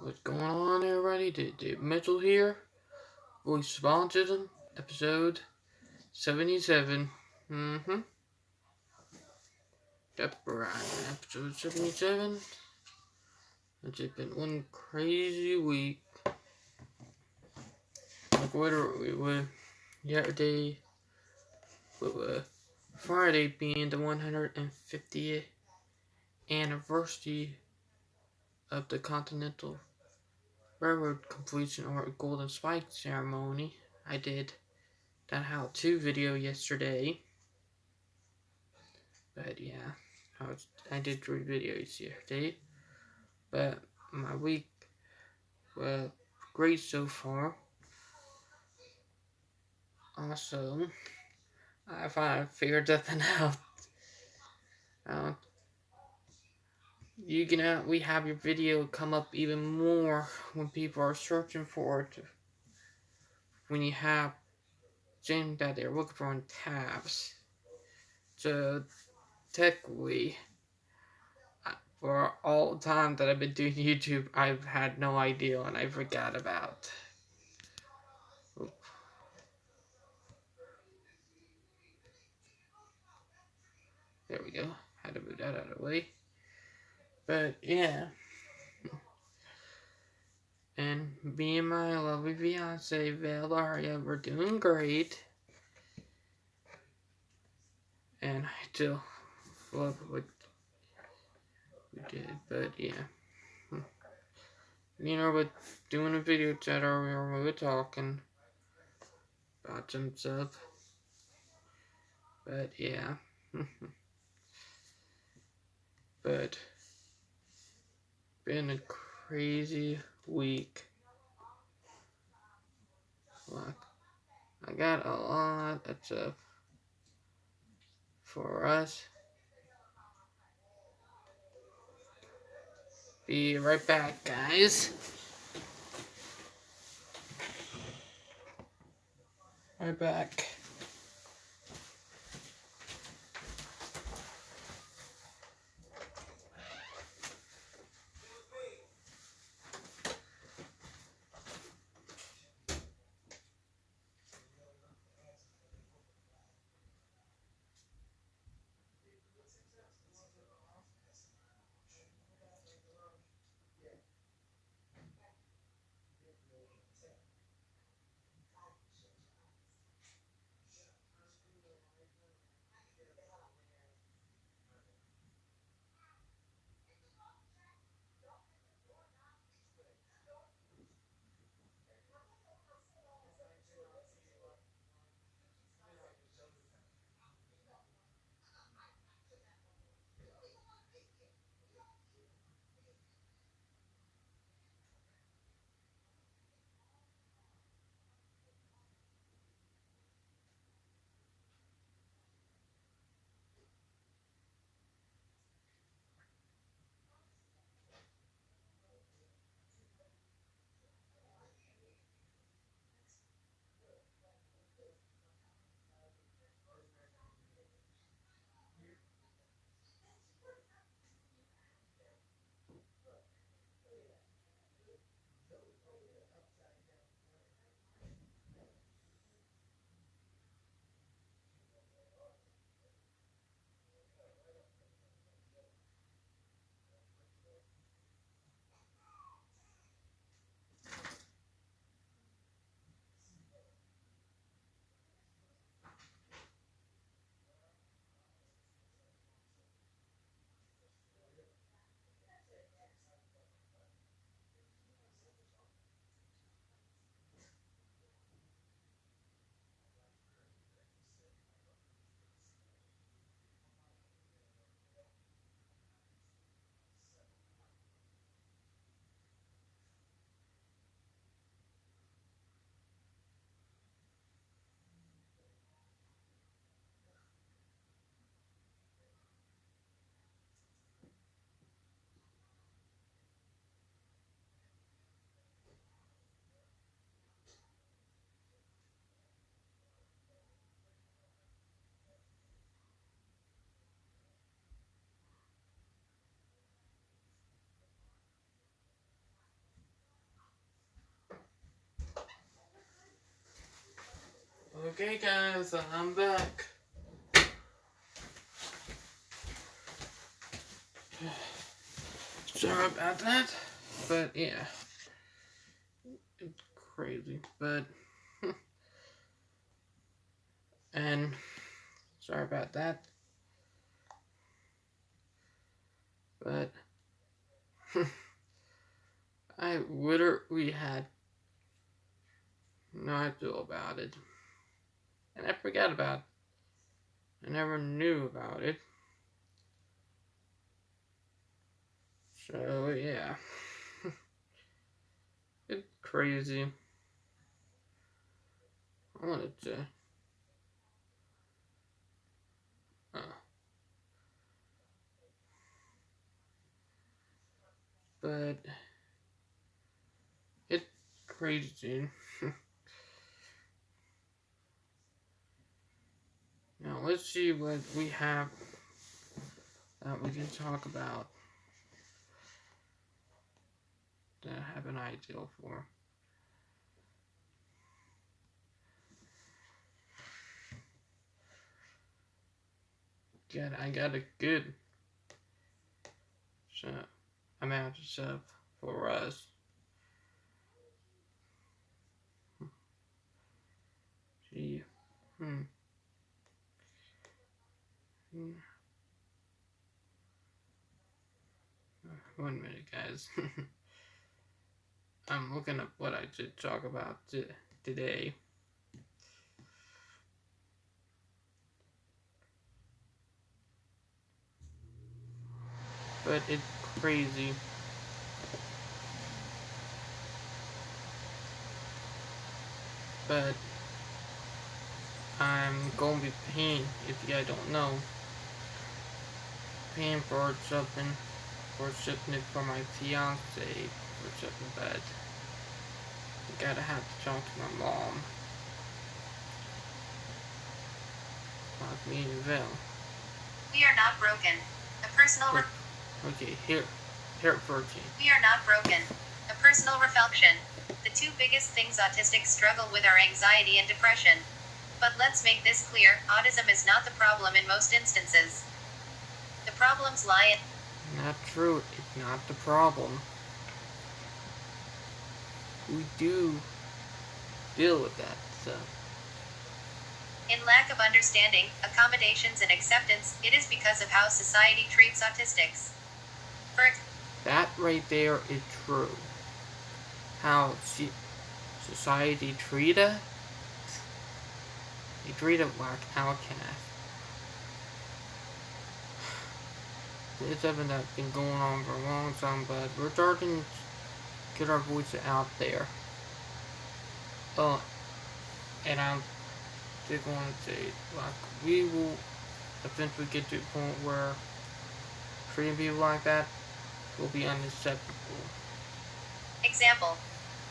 What's going on, everybody? Did Mitchell here? Voice of Autism, episode 77. Mm-hmm. Yep, right. Episode 77. It's just been one crazy week. Like, literally, with yesterday, with Friday being the 150th anniversary of the Continental Railroad completion or Golden Spike ceremony. I did that how-to video yesterday. But yeah, I did 3 videos yesterday. But my week was great so far. Also, I finally figured something out. Uh, we have your video come up even more when people are searching for it. When you have things that they're looking for in tabs. So technically, for all the time that I've been doing YouTube, I've had no idea and I forgot about. There we go. Had to move that out of the way. But yeah. And me and my lovely fiance, Valeria, we're doing great. And I still love what we did. But yeah. We're doing a video chat earlier, we were talking about some stuff. But yeah. But been a crazy week. Like, I got a lot of stuff for us. Be right back, guys. Right back. Okay, guys, I'm back. Sorry about that, but yeah, it's crazy, but and sorry about that, but I literally had no idea about it, and I forgot about it. I never knew about it, so yeah, it's crazy. I wanted to, uh, but it's crazy. Now let's see what we have that we can talk about that I have an idea for. I got a good amount of stuff for us. Gee, 1 minute, guys. I'm looking up what I should talk about today. But it's crazy. But I'm going to be paying, if you guys don't know, paying for something it for my fiance or something, but I gotta have to talk to my mom about me and Val. We are not broken. A personal okay, here Virgin. We are not broken. A personal reflection. The two biggest things autistics struggle with are anxiety and depression. But let's make this clear, autism is not the problem in most instances. The problems lie in... Not true, it's not the problem. We do deal with that stuff. In lack of understanding, accommodations and acceptance, it is because of how society treats autistics. That right there is true. How society treat us? They treat us like outcasts. It's something that's been going on for a long time, but we're starting to get our voices out there. And I'm just going to say, like, we will eventually get to a point where treating people like that will be unacceptable. Example.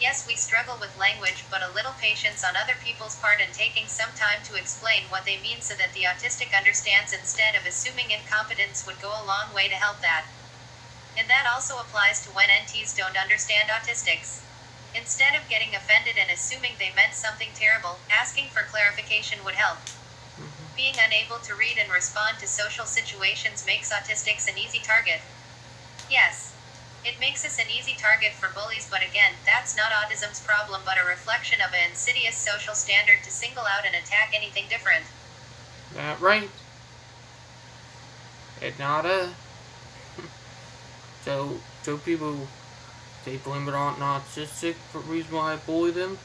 Yes, we struggle with language, but a little patience on other people's part and taking some time to explain what they mean so that the autistic understands instead of assuming incompetence would go a long way to help that. And that also applies to when NTs don't understand autistics. Instead of getting offended and assuming they meant something terrible, asking for clarification would help. Being unable to read and respond to social situations makes autistics an easy target. Yes. It makes us an easy target for bullies, but again, that's not autism's problem but a reflection of an insidious social standard to single out and attack anything different. That right. It's not a... So people, they blame it on autistic for the reason why I bully them.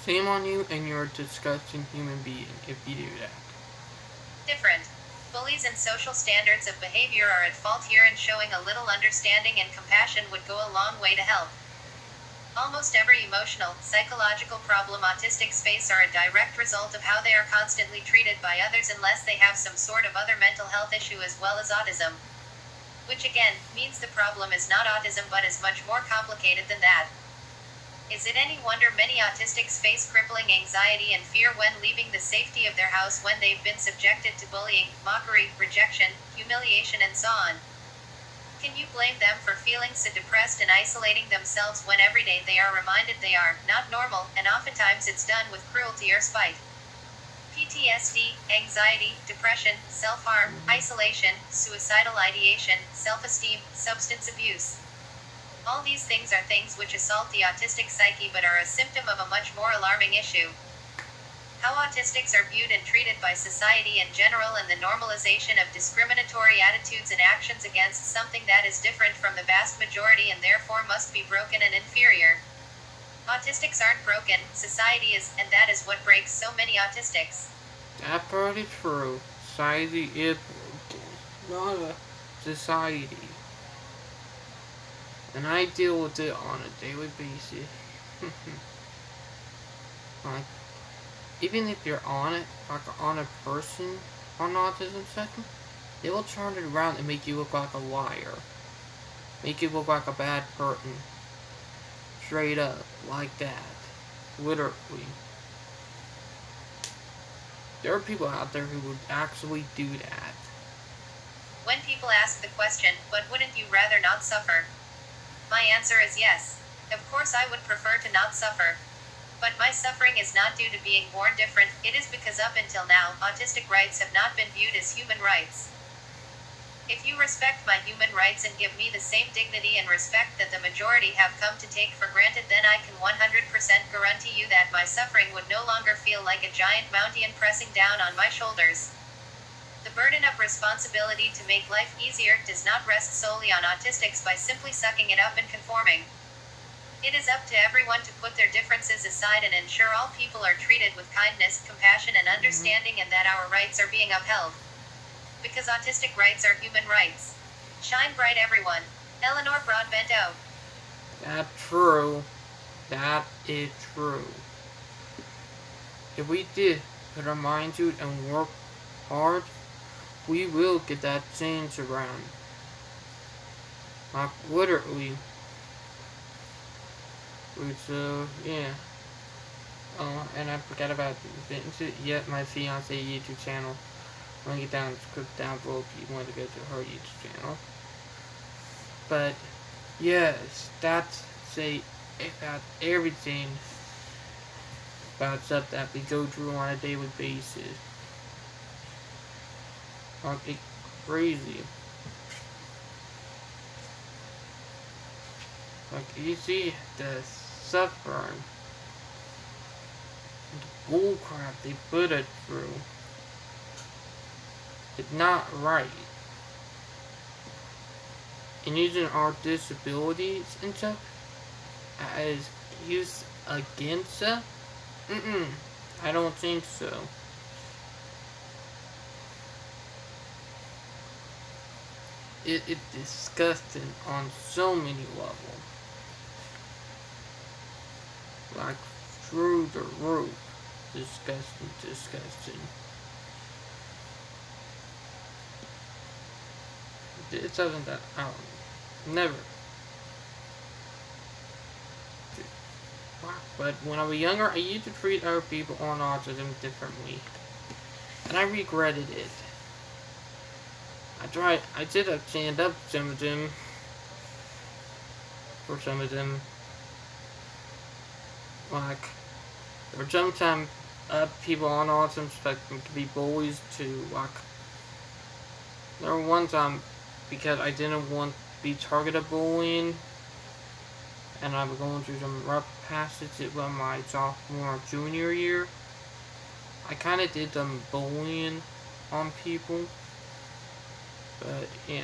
Shame on you, and you're a disgusting human being if you do that. Different. Bullies and social standards of behavior are at fault here, and showing a little understanding and compassion would go a long way to help. Almost every emotional, psychological problem autistics face are a direct result of how they are constantly treated by others unless they have some sort of other mental health issue as well as autism. Which again, means the problem is not autism but is much more complicated than that. Is it any wonder many autistics face crippling anxiety and fear when leaving the safety of their house when they've been subjected to bullying, mockery, rejection, humiliation and so on? Can you blame them for feeling so depressed and isolating themselves when every day they are reminded they are not normal, and oftentimes it's done with cruelty or spite? PTSD, anxiety, depression, self-harm, isolation, suicidal ideation, self-esteem, substance abuse. All these things are things which assault the autistic psyche but are a symptom of a much more alarming issue. How autistics are viewed and treated by society in general, and the normalization of discriminatory attitudes and actions against something that is different from the vast majority and therefore must be broken and inferior. Autistics aren't broken, society is, and that is what breaks so many autistics. That part is true. Society is broken. Not a society. And I deal with it on a daily basis. Like, even if you're on it, like on a person on autism spectrum, they will turn it around and make you look like a liar. Make you look like a bad person. Straight up, like that. Literally. There are people out there who would actually do that. When people ask the question, but wouldn't you rather not suffer? My answer is yes. Of course I would prefer to not suffer. But my suffering is not due to being born different, it is because up until now, autistic rights have not been viewed as human rights. If you respect my human rights and give me the same dignity and respect that the majority have come to take for granted, then I can 100% guarantee you that my suffering would no longer feel like a giant mountain pressing down on my shoulders. The burden of responsibility to make life easier does not rest solely on autistics by simply sucking it up and conforming. It is up to everyone to put their differences aside and ensure all people are treated with kindness, compassion, and understanding, and that our rights are being upheld. Because autistic rights are human rights. Shine bright, everyone. Eleanor Broadbent O. That's true. That is true. If we did put our mind to it and work hard, we will get that change around. Like, literally. So, yeah. And I forgot about Vincent. Yet my fiance YouTube channel. Link it down, click down below if you want to go to her YouTube channel. But, yes, that's about everything about stuff that we go through on a daily basis. Like, it's crazy. Like, you see the suffering, the bullcrap they put it through. It's not right. And using our disabilities and stuff as use against us? I don't think so. It's disgusting on so many levels. Like, through the roof. Disgusting. It's something that I'll never. But when I was younger, I used to treat other people on autism differently. And I regretted it. I did stand up for some of them. Like, there were sometimes people on autism spectrum could be bullies too. Like, there were one time, because I didn't want to be targeted bullying, and I was going through some rough passages in my sophomore or junior year, I kind of did some bullying on people. But, yeah.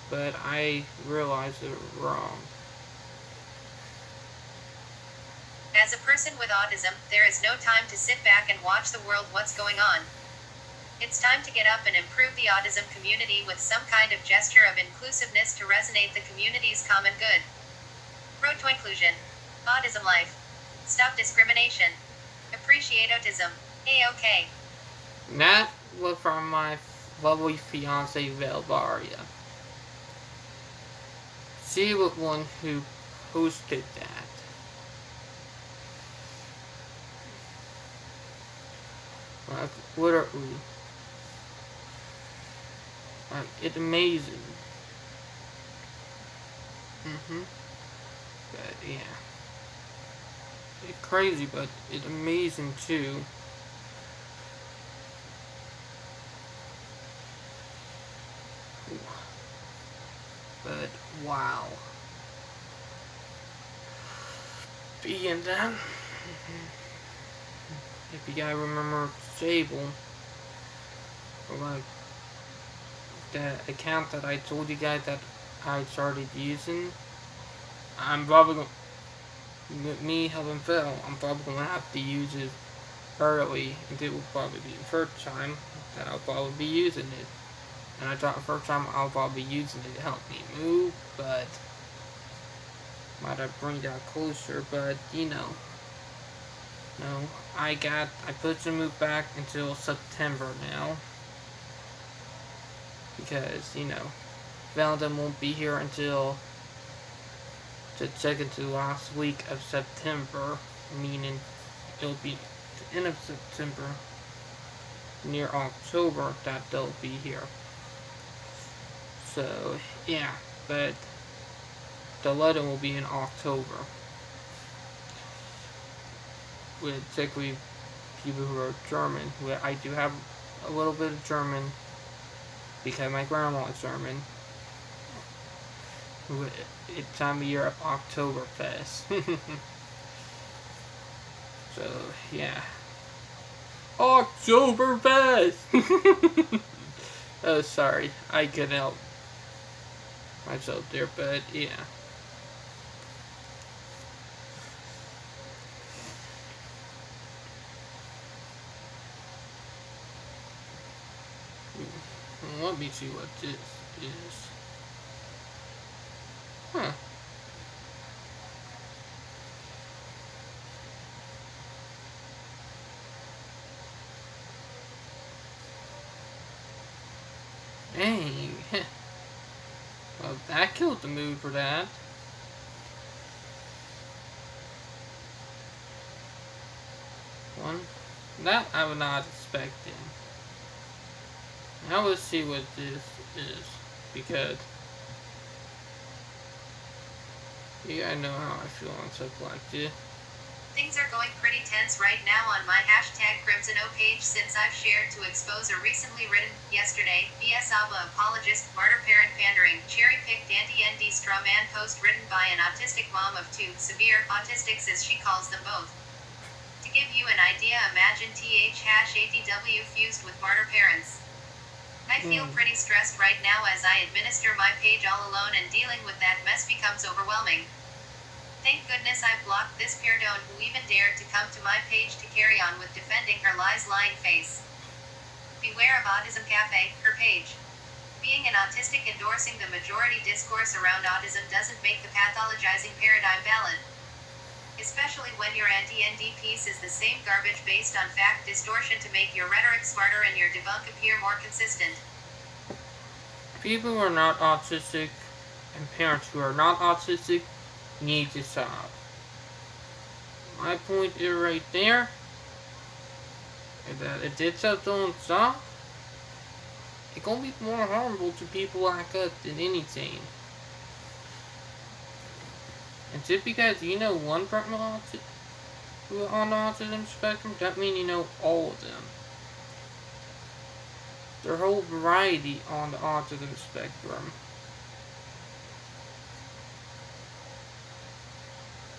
But I realized it was wrong. As a person with autism, there is no time to sit back and watch the world what's going on. It's time to get up and improve the autism community with some kind of gesture of inclusiveness to resonate the community's common good. Road to inclusion. Autism life. Stop discrimination. Appreciate autism. A-OK. That was from my lovely fiance, Velvaria. She was one who posted that. Like, literally. Like, it's amazing. Mm-hmm. But yeah, it's crazy, but it's amazing too. But wow, being that, if you guys remember Sable, or like the account that I told you guys that I started using, I'm probably gonna, with me having Phil, I'm probably gonna have to use it early, and it will probably be the first time that I'll probably be using it. And I thought the first time I'll probably be using it to help me move, but might have bring that closer, but you know. No, I put the move back until September now. Because, you know, Valentine won't be here until the second to last week of September, meaning it'll be the end of September, near October, that they'll be here. So, yeah, but the letter will be in October. With particularly people who are German, where I do have a little bit of German because my grandma is German. It's time of year of Oktoberfest. So, yeah. Oktoberfest! Oh, sorry. I couldn't help myself there, but yeah. Let me see what this is. Huh. Dang. Well, that killed the mood for that. One. That I would not expecting. Now let's see what this is. Because you gotta know how I feel on stuff like this. Things are going pretty tense right now on my hashtag Crimson O page since I've shared to expose a recently written, yesterday, BS Alba apologist, martyr parent pandering, cherry-picked anti-ND straw man post written by an autistic mom of two, severe autistics as she calls them both. To give you an idea, imagine th-ADW fused with martyr parents. I feel pretty stressed right now as I administer my page all alone and dealing with that mess becomes overwhelming. Thank goodness I've blocked this perdone who even dared to come to my page to carry on with defending her lies lying face. Beware of Autism Cafe, her page. Being an autistic endorsing the majority discourse around autism doesn't make the pathologizing paradigm valid. Especially when your anti-ND piece is the same garbage based on fact distortion to make your rhetoric smarter and your debunk appear more consistent. People who are not autistic and parents who are not autistic need to stop. My point is right there is that if this stuff don't stop, it's gonna be more harmful to people like us than anything. And just because you know one person who are on the autism spectrum, that means you know all of them. There's a whole variety on the autism spectrum.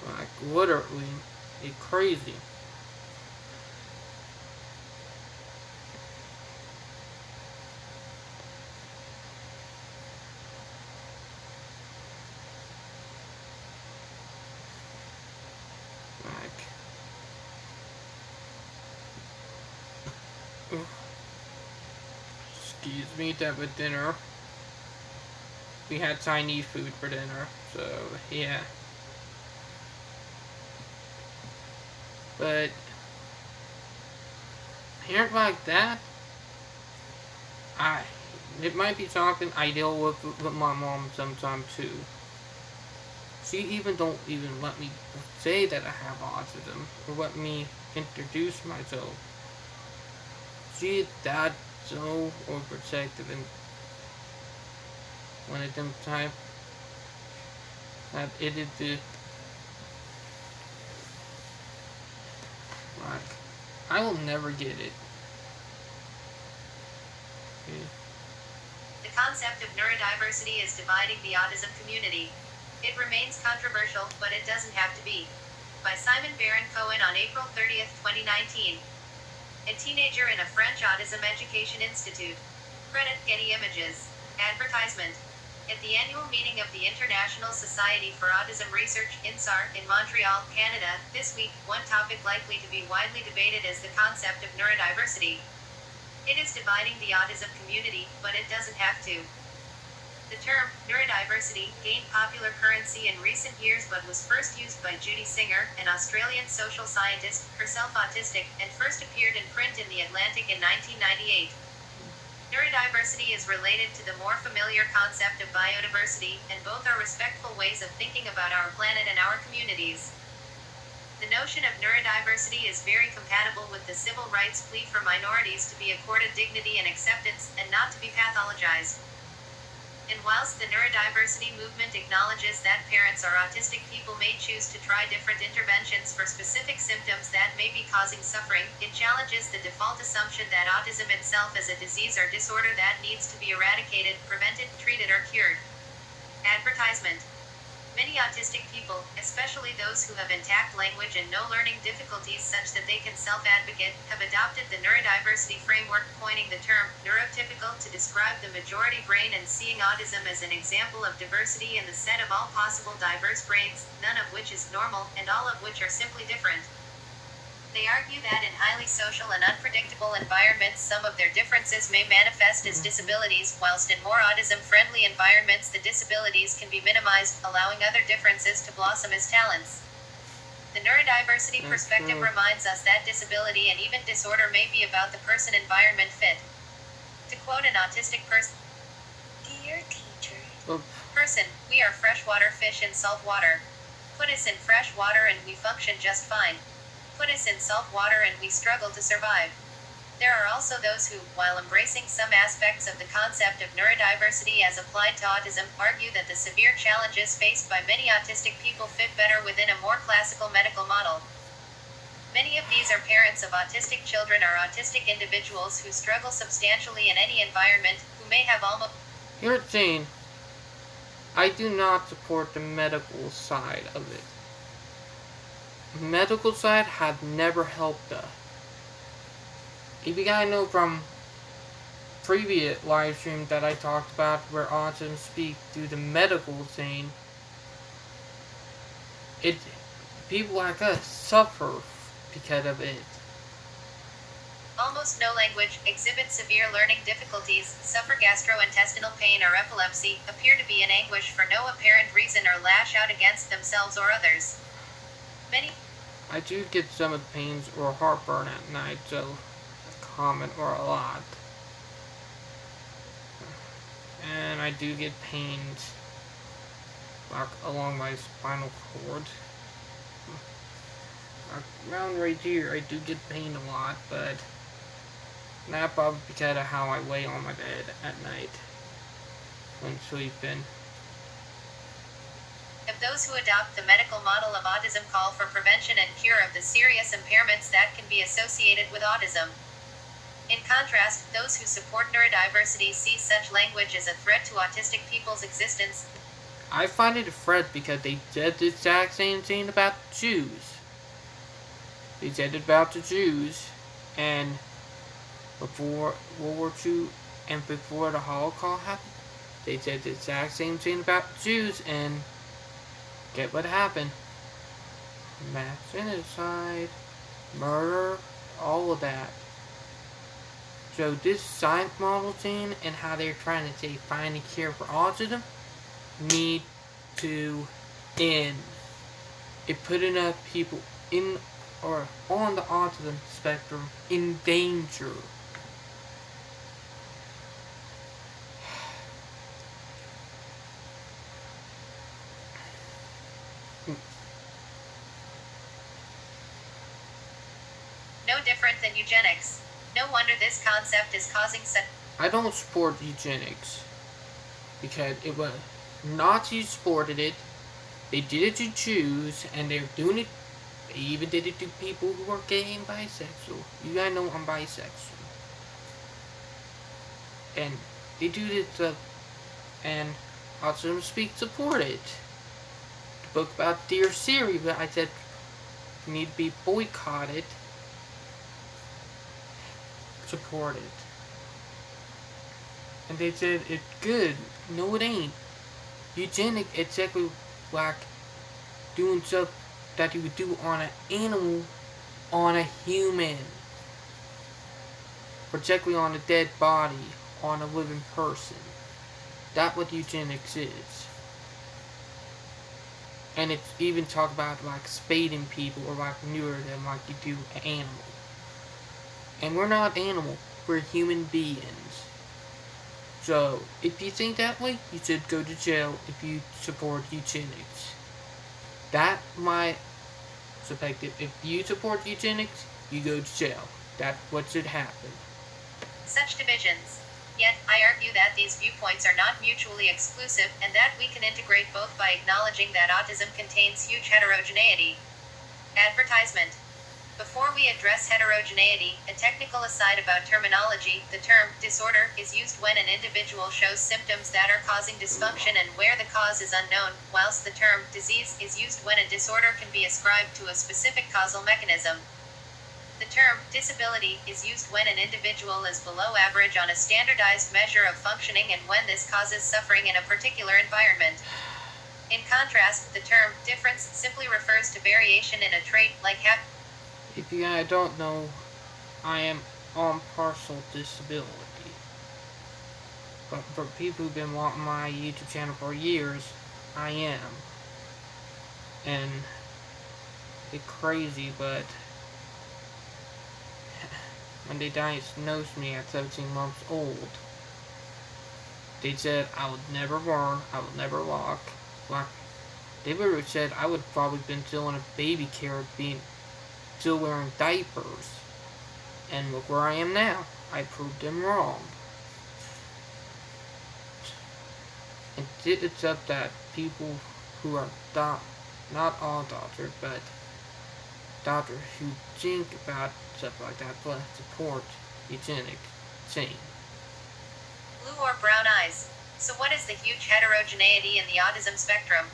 Like, literally, it's crazy. Like, excuse me, that with dinner. We had Chinese food for dinner, so yeah. But parent like that, I it might be something I deal with my mom sometimes too. She even don't even let me say that I have autism or let me introduce myself. She is that so overprotective and one of them type that it is the like I will never get it. Okay. The concept of neurodiversity is dividing the autism community. It remains controversial, but it doesn't have to be. By Simon Baron Cohen on April 30th, 2019. A teenager in a French autism education institute. Credit Getty Images. Advertisement. At the annual meeting of the International Society for Autism Research, INSAR, in Montreal, Canada, this week, one topic likely to be widely debated is the concept of neurodiversity. It is dividing the autism community, but it doesn't have to. The term, neurodiversity, gained popular currency in recent years but was first used by Judy Singer, an Australian social scientist, herself autistic, and first appeared in print in The Atlantic in 1998. Neurodiversity is related to the more familiar concept of biodiversity, and both are respectful ways of thinking about our planet and our communities. The notion of neurodiversity is very compatible with the civil rights plea for minorities to be accorded dignity and acceptance, and not to be pathologized. And whilst the neurodiversity movement acknowledges that parents or autistic people may choose to try different interventions for specific symptoms that may be causing suffering, it challenges the default assumption that autism itself is a disease or disorder that needs to be eradicated, prevented, treated, or cured. Advertisement. Many autistic people, especially those who have intact language and no learning difficulties such that they can self-advocate, have adopted the neurodiversity framework, coining the term neurotypical to describe the majority brain and seeing autism as an example of diversity in the set of all possible diverse brains, none of which is normal, and all of which are simply different. They argue that in highly social and unpredictable environments some of their differences may manifest as disabilities, whilst in more autism-friendly environments the disabilities can be minimized, allowing other differences to blossom as talents. The neurodiversity perspective reminds us that disability and even disorder may be about the person-environment fit. To quote an autistic person, "Dear teacher, person, we are freshwater fish in salt water. Put us in fresh water and we function just fine. Put us in salt water and we struggle to survive." There are also those who, while embracing some aspects of the concept of neurodiversity as applied to autism, argue that the severe challenges faced by many autistic people fit better within a more classical medical model. Many of these are parents of autistic children or autistic individuals who struggle substantially in any environment, who may have almost... Here's Jane. I do not support the medical side of it. Medical side have never helped us. If you guys know from previous live stream that I talked about where autism speak through the medical thing, people like us suffer because of it. Almost no language, exhibit severe learning difficulties, suffer gastrointestinal pain or epilepsy, appear to be in anguish for no apparent reason or lash out against themselves or others. I do get stomach pains or heartburn at night, so common or a lot. And I do get pains like along my spinal cord. Around right here I do get pain a lot, but not probably because of how I lay on my bed at night when sleeping. Of those who adopt the medical model of autism call for prevention and cure of the serious impairments that can be associated with autism. In contrast, those who support neurodiversity see such language as a threat to autistic people's existence. I find it a threat because they said the exact same thing about Jews. They said it about the Jews, and before World War II and before the Holocaust happened, they said the exact same thing about Jews, and get what happened. Mass genocide, murder, all of that. So this science model thing and how they're trying to say find a cure for autism need to end. It put enough people in or on the autism spectrum in danger. No different than eugenics. No wonder this concept is causing such... I don't support eugenics because it was Nazis supported it, They did it to Jews, and they're doing it. They even did it to people who are gay and bisexual. You gotta know I'm bisexual. And they do this, and Autism Speak support it. The book about Dear Siri, but I said need to be boycotted. Support it. And they said it's good. No, it ain't. Eugenic, it's exactly like doing stuff that you would do on an animal on a human. Particularly on a dead body, on a living person. That's what eugenics is. And it's even talk about like spading people or like neuter them like you do an animal. And we're not animal, we're human beings. So, if you think that way, you should go to jail if you support eugenics. That my perspective. If you support eugenics, you go to jail. That's what should happen. Such divisions. Yet, I argue that these viewpoints are not mutually exclusive, and that we can integrate both by acknowledging that autism contains huge heterogeneity. Advertisement. Before we address heterogeneity, a technical aside about terminology: the term disorder is used when an individual shows symptoms that are causing dysfunction and where the cause is unknown, whilst the term disease is used when a disorder can be ascribed to a specific causal mechanism. The term disability is used when an individual is below average on a standardized measure of functioning and when this causes suffering in a particular environment. In contrast, the term difference simply refers to variation in a trait like If you guys don't know, I am on partial disability. But for people who've been watching my YouTube channel for years, I am. And it's crazy, but when they diagnosed me at 17 months old, they said I would never run, I would never walk. Like, they literally said I would probably been still in a baby carriage, still wearing diapers. And look where I am now. I proved them wrong. And it's up that people who are not all doctors, but doctors who think about stuff like that, but support eugenic thing. blue or brown eyes. So what is the huge heterogeneity in the autism spectrum?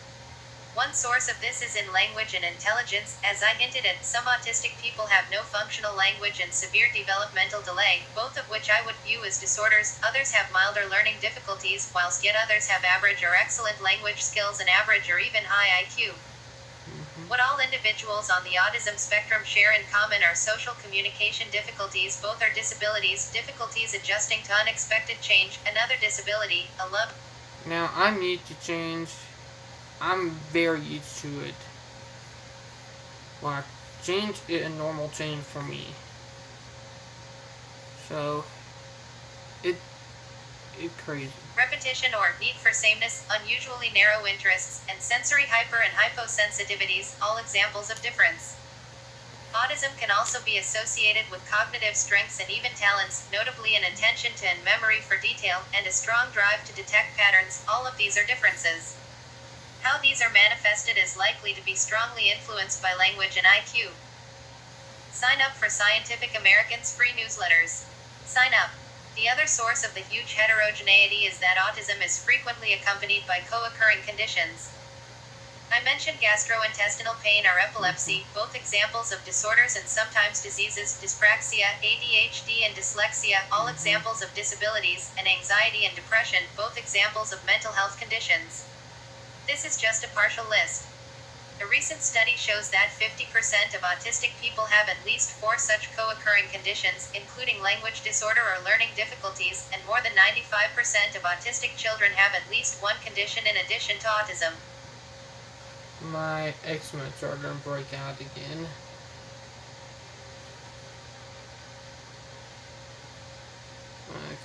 One source of this is in language and intelligence. As I hinted at, some autistic people have no functional language and severe developmental delay, both of which I would view as disorders. Others have milder learning difficulties, whilst yet others have average or excellent language skills and average or even high IQ. What all individuals on the autism spectrum share in common are social communication difficulties. Both are disabilities, difficulties adjusting to unexpected change. Another disability, a lump. Now, I'm used to change. I'm very used to it. Like, change is a normal change for me. So, it's crazy. Repetition or need for sameness, unusually narrow interests, and sensory hyper and hyposensitivities, all examples of difference. Autism can also be associated with cognitive strengths and even talents, notably an attention to and memory for detail, and a strong drive to detect patterns. All of these are differences. How these are manifested is likely to be strongly influenced by language and IQ. Sign up for Scientific American's free newsletters. Sign up. The other source of the huge heterogeneity is that autism is frequently accompanied by co-occurring conditions. I mentioned gastrointestinal pain or epilepsy, both examples of disorders and sometimes diseases, dyspraxia, ADHD and dyslexia, all examples of disabilities, and anxiety and depression, both examples of mental health conditions. This is just a partial list. A recent study shows that 50% of autistic people have at least 4 such co-occurring conditions, including language disorder or learning difficulties, and more than 95% of autistic children have at least one condition in addition to autism. My eczema's are gonna break out again. Like,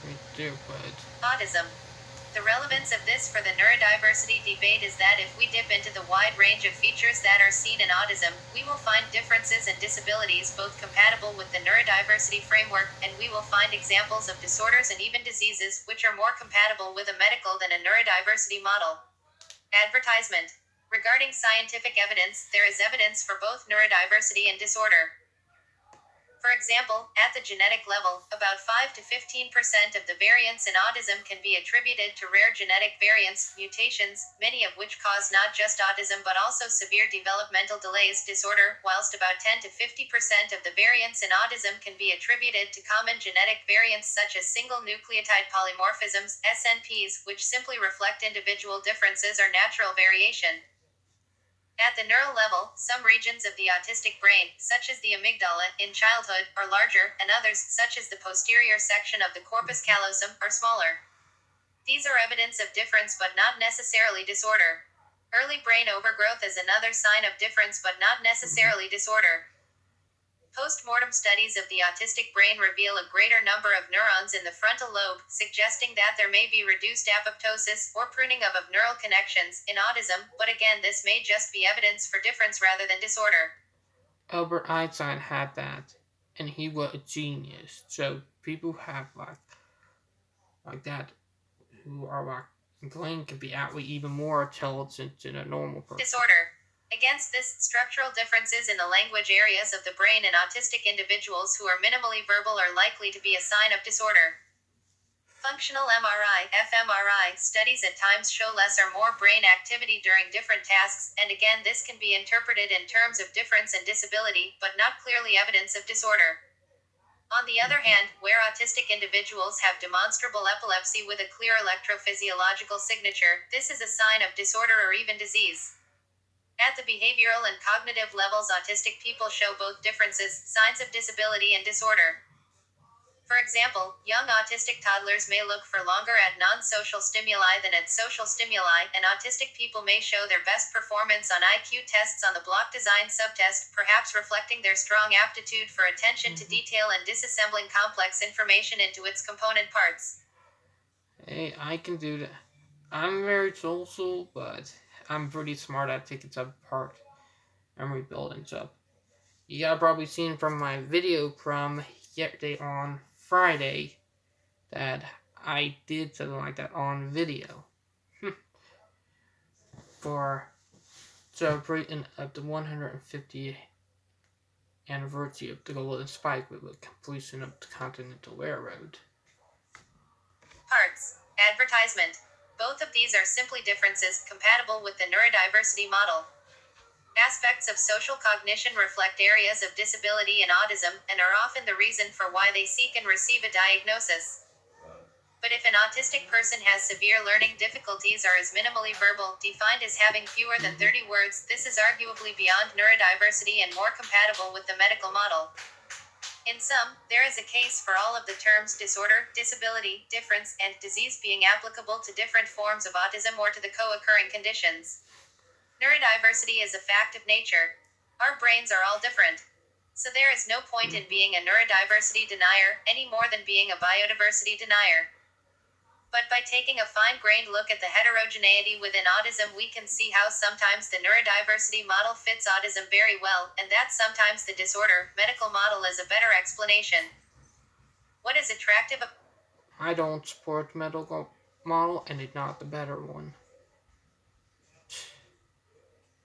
right there, bud. Autism. The relevance of this for the neurodiversity debate is that if we dip into the wide range of features that are seen in autism, we will find differences and disabilities both compatible with the neurodiversity framework, and we will find examples of disorders and even diseases which are more compatible with a medical than a neurodiversity model. Advertisement. Regarding scientific evidence, there is evidence for both neurodiversity and disorder. For example, at the genetic level, about 5 to 15% of the variants in autism can be attributed to rare genetic variants, mutations, many of which cause not just autism but also severe developmental delays disorder, whilst about 10 to 50% of the variants in autism can be attributed to common genetic variants such as single nucleotide polymorphisms, SNPs, which simply reflect individual differences or natural variation. At the neural level, some regions of the autistic brain, such as the amygdala, in childhood, are larger, and others, such as the posterior section of the corpus callosum, are smaller. These are evidence of difference but not necessarily disorder. Early brain overgrowth is another sign of difference but not necessarily disorder. Post-mortem studies of the autistic brain reveal a greater number of neurons in the frontal lobe, suggesting that there may be reduced apoptosis, or pruning of neural connections, in autism, but again this may just be evidence for difference rather than disorder. Albert Einstein had that, and he was a genius. So people have like that who are Glenn can be outweigh even more intelligent than a normal person. Disorder. Against this, structural differences in the language areas of the brain in autistic individuals who are minimally verbal are likely to be a sign of disorder. Functional MRI, fMRI, studies at times show less or more brain activity during different tasks, and again this can be interpreted in terms of difference and disability, but not clearly evidence of disorder. On the other hand, where autistic individuals have demonstrable epilepsy with a clear electrophysiological signature, this is a sign of disorder or even disease. At the behavioral and cognitive levels, autistic people show both differences, signs of disability and disorder. For example, young autistic toddlers may look for longer at non-social stimuli than at social stimuli, and autistic people may show their best performance on IQ tests on the block design subtest, perhaps reflecting their strong aptitude for attention to detail and disassembling complex information into its component parts. Hey, I can do that. I'm very social, but I'm pretty smart at taking stuff apart and rebuilding stuff. You got probably seen from my video from yesterday on Friday that I did something like that on video for celebrating of the 150th anniversary of the Golden Spike with the completion of the Continental Railroad. Parts. Advertisement. Both of these are simply differences compatible with the neurodiversity model. Aspects of social cognition reflect areas of disability in autism and are often the reason for why they seek and receive a diagnosis. But if an autistic person has severe learning difficulties or is minimally verbal, defined as having fewer than 30 words, this is arguably beyond neurodiversity and more compatible with the medical model. In sum, there is a case for all of the terms disorder, disability, difference, and disease being applicable to different forms of autism or to the co-occurring conditions. Neurodiversity is a fact of nature. Our brains are all different. So there is no point in being a neurodiversity denier, any more than being a biodiversity denier. But by taking a fine-grained look at the heterogeneity within autism, we can see how sometimes the neurodiversity model fits autism very well, and that sometimes the disorder medical model is a better explanation. What is attractive? I don't support the medical model and it's not the better one.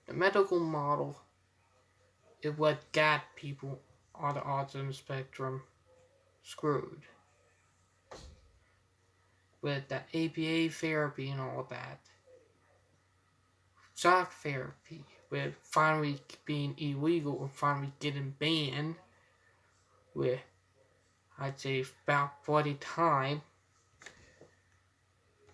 The medical model is what got people on the autism spectrum screwed. With the APA therapy and all that. Shock therapy, with finally being illegal and finally getting banned, with I'd say about 40 times.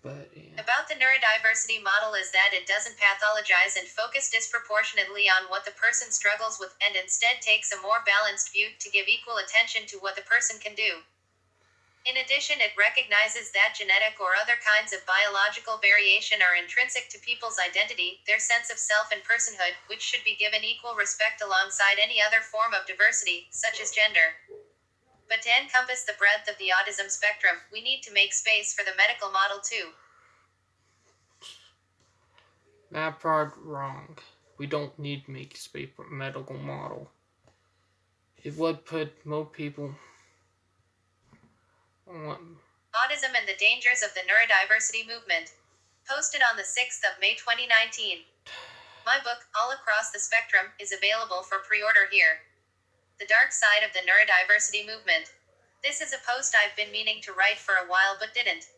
But yeah. About the neurodiversity model is that it doesn't pathologize and focus disproportionately on what the person struggles with, and instead takes a more balanced view to give equal attention to what the person can do. In addition, it recognizes that genetic or other kinds of biological variation are intrinsic to people's identity, their sense of self and personhood, which should be given equal respect alongside any other form of diversity, such as gender. But to encompass the breadth of the autism spectrum, we need to make space for the medical model too. That part wrong. We don't need to make space for medical model. It would put more people on. Autism and the dangers of the neurodiversity movement. Posted on the 6th of May 2019. My book, All Across the Spectrum, is available for pre-order here. The Dark Side of the Neurodiversity Movement. This is a post I've been meaning to write for a while but didn't.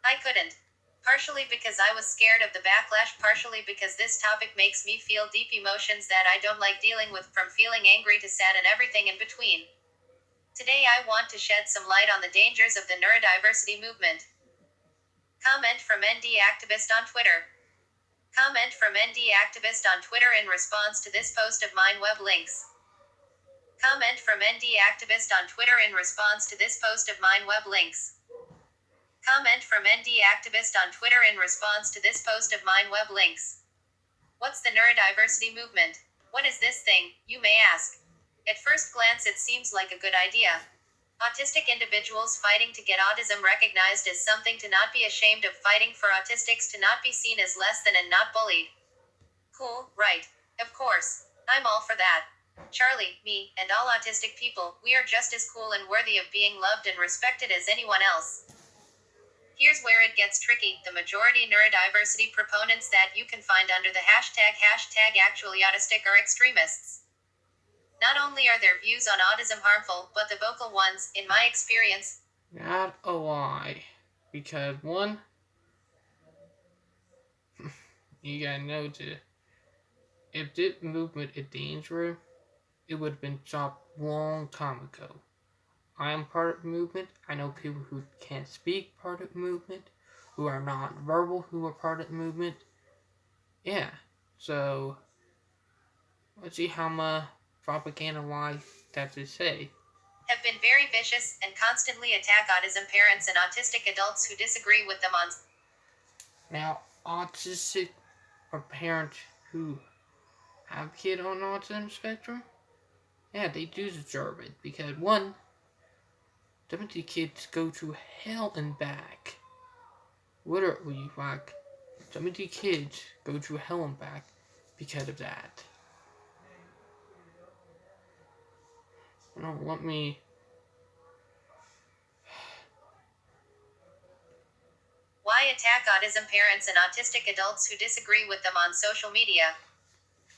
I couldn't. Partially because I was scared of the backlash, partially because this topic makes me feel deep emotions that I don't like dealing with, from feeling angry to sad and everything in between. Today I want to shed some light on the dangers of the neurodiversity movement. Comment from ND activist on Twitter. Comment from ND activist on Twitter in response to this post of mine. Web links. Comment from ND activist on Twitter in response to this post of mine. Web links. Comment from ND activist on Twitter in response to this post of mine. Web links. What's the neurodiversity movement? What is this thing, you may ask? At first glance it seems like a good idea. Autistic individuals fighting to get autism recognized as something to not be ashamed of, fighting for autistics to not be seen as less than and not bullied. Cool, right? Of course. I'm all for that. Charlie, me, and all autistic people, we are just as cool and worthy of being loved and respected as anyone else. Here's where it gets tricky. The majority neurodiversity proponents that you can find under the hashtag #ActuallyAutistic are extremists. Not only are their views on autism harmful, but the vocal ones, in my experience, Not a lie. Because one, you gotta know to, if this movement is dangerous, it would have been stopped long time ago. I am part of the movement. I know people who can't speak part of the movement, who are not verbal, who are part of the movement. Yeah. So let's see how much propaganda lie that to say. have been very vicious and constantly attack autism parents and autistic adults who disagree with them on. Now, autistic or parents who have a kid on autism spectrum, yeah, they do deserve it because one, some of the kids go to hell and back. Literally, like, some of the kids go to hell and back because of that. Let me. Why attack autism parents and autistic adults who disagree with them on social media?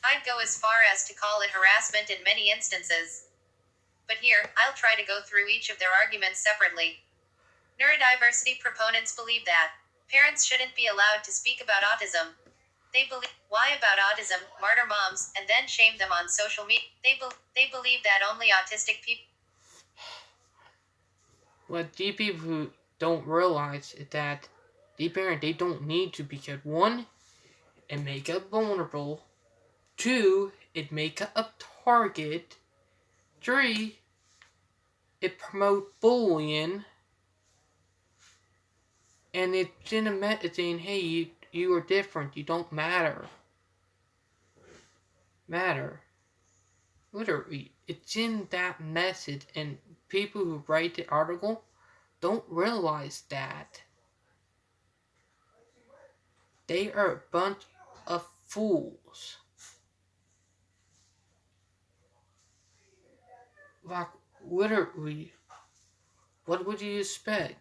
I'd go as far as to call it harassment in many instances. But here, I'll try to go through each of their arguments separately. Neurodiversity proponents believe that parents shouldn't be allowed to speak about autism. They believe, why about autism, martyr moms, and then shame them on social media? They believe that only autistic people. What the people who don't realize is that the parent, they don't need to because one, it make up vulnerable. Two, it make up a target. Three, it promote bullying. And it's in a message saying, hey, you are different. You don't matter. Literally, it's in that message, and people who write the article don't realize that. They are a bunch of fools. Like, literally, what would you expect?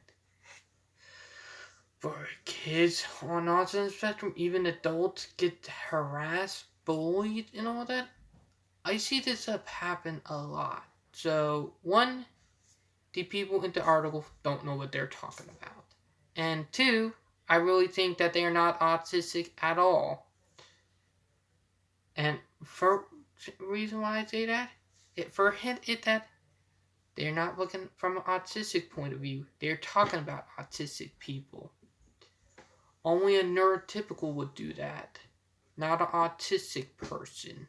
For kids on autism spectrum, even adults get harassed, bullied, and all that? I see this up happen a lot. So, one, the people in the article don't know what they're talking about. And two, I really think that they are not autistic at all. And for reason why I say that, for a hint is that they're not looking from an autistic point of view. They're talking about autistic people. Only a neurotypical would do that, not an autistic person.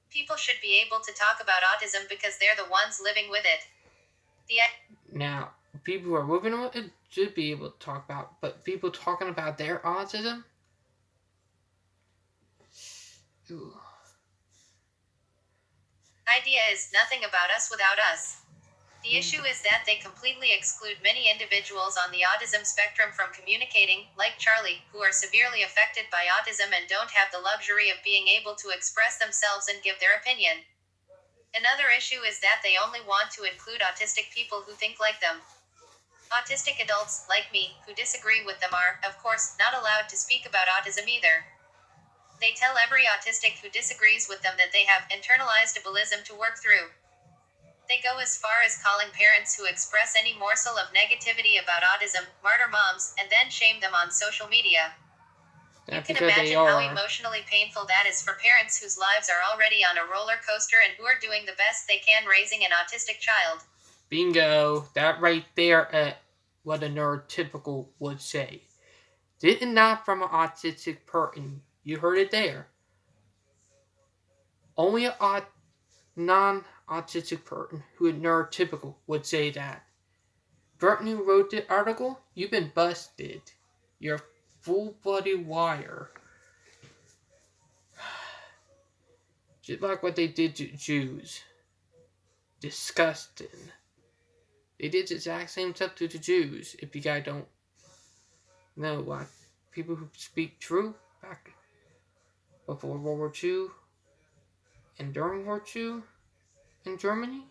People should be able to talk about autism because they're the ones living with it. Now, people who are living with it should be able to talk about, but people talking about their autism? Ooh. Idea is nothing about us without us. The issue is that they completely exclude many individuals on the autism spectrum from communicating, like Charlie, who are severely affected by autism and don't have the luxury of being able to express themselves and give their opinion. Another issue is that they only want to include autistic people who think like them. Autistic adults, like me, who disagree with them are, of course, not allowed to speak about autism either. They tell every autistic who disagrees with them that they have internalized ableism to work through. They go as far as calling parents who express any morsel of negativity about autism martyr moms, and then shame them on social media. You That's can because they imagine how are. emotionally painful that is for parents whose lives are already on a roller coaster and who are doing the best they can raising an autistic child. Bingo. That right there at what a neurotypical would say. This is not from an autistic person. You heard it there. Only a non-autistic person who is neurotypical would say that. Person who wrote the article, you've been busted. You're a full-blooded liar. Just like what they did to Jews. Disgusting. They did the exact same stuff to the Jews, if you guys don't know. Like, people who speak true back before World War II and during World War II in Germany,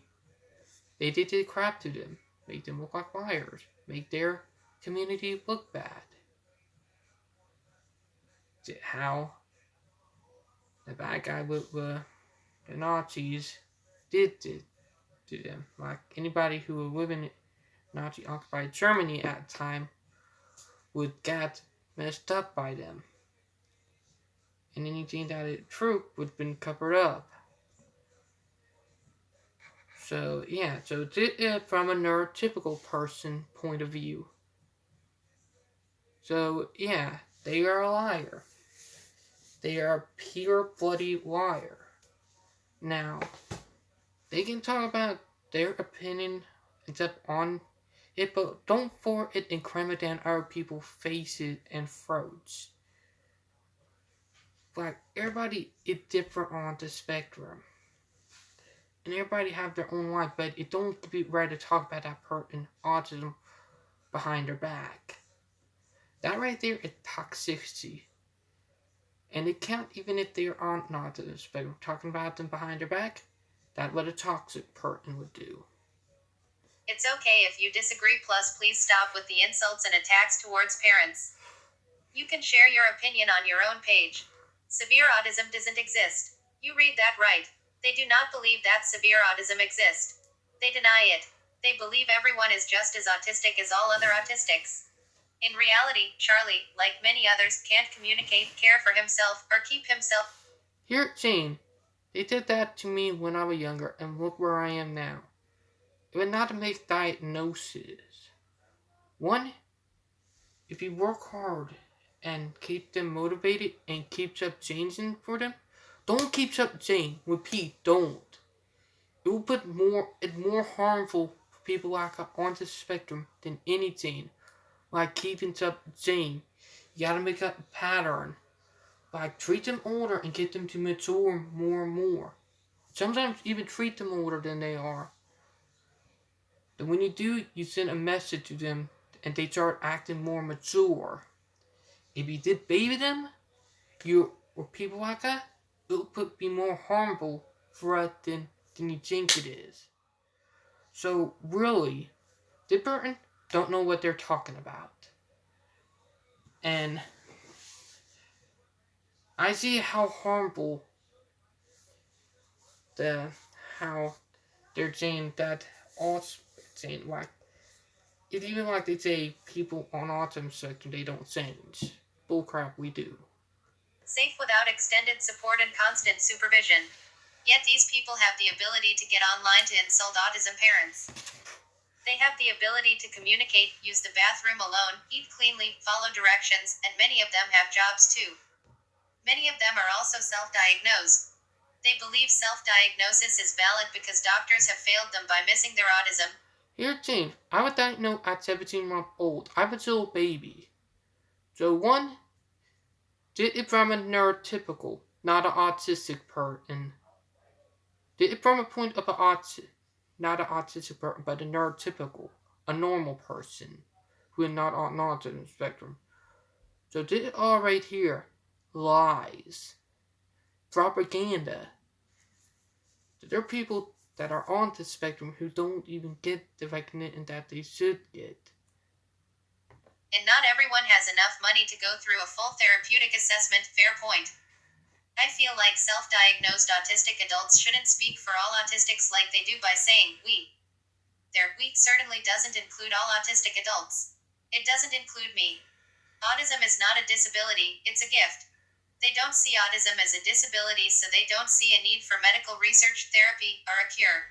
they did the crap to them. Make them look like liars. Make their community look bad. How the bad guy with the Nazis did to them. Like anybody who was living in Nazi occupied Germany at the time would get messed up by them. And anything that is true would have been covered up. So yeah, so this is from a neurotypical person point of view. So yeah, they are a liar. They are a pure bloody liar. Now, they can talk about their opinion except on it, but don't for it and cram it down other people's faces and throats. Like everybody is different on the spectrum. And everybody have their own life, but it don't be right to talk about that person autism behind their back. That right there is toxicity. And it can't even if they are on autism spectrum. Talking about them behind their back, that's what a toxic person would do. It's okay if you disagree, plus please stop with the insults and attacks towards parents. You can share your opinion on your own page. Severe autism doesn't exist. You read that right. They do not believe that severe autism exists. They deny it. They believe everyone is just as autistic as all other autistics. In reality, Charlie, like many others, can't communicate, care for himself, or keep himself. Here, Jane, they did that to me when I was younger, and look where I am now. It would not make diagnosis. One, if you work hard and keep them motivated and keeps up changing for them, don't keep up change. Repeat, don't. It will put it's more harmful for people like on the spectrum than anything. Like keeping up change. You gotta make up a pattern. Like treat them older and get them to mature more and more. Sometimes even treat them older than they are. Then when you do, you send a message to them and they start acting more mature. If you did baby them, you or people like that, it would be more harmful for us than you think it is. So really, this person don't know what they're talking about. And I see how harmful the how they're saying that all saying like it's even like they say people on autism spectrum they don't change. Bullcrap, we do. Safe without extended support and constant supervision. Yet these people have the ability to get online to insult autism parents. They have the ability to communicate, use the bathroom alone, eat cleanly, follow directions, and many of them have jobs too. Many of them are also self-diagnosed. They believe self-diagnosis is valid because doctors have failed them by missing their autism. Here, James, I was diagnosed at 17 months old. I was still a baby. So one, did it from a neurotypical, not an autistic person. Did it from a point of not an autistic person, but a neurotypical, a normal person who is not on autism spectrum. So did it all right here, lies, propaganda. There are people that are on the spectrum who don't even get the recognition that they should get. And not everyone has enough money to go through a full therapeutic assessment. Fair point. I feel like self-diagnosed autistic adults shouldn't speak for all autistics like they do by saying we. Their we certainly doesn't include all autistic adults. It doesn't include me. Autism is not a disability, it's a gift. They don't see autism as a disability, so they don't see a need for medical research, therapy, or a cure.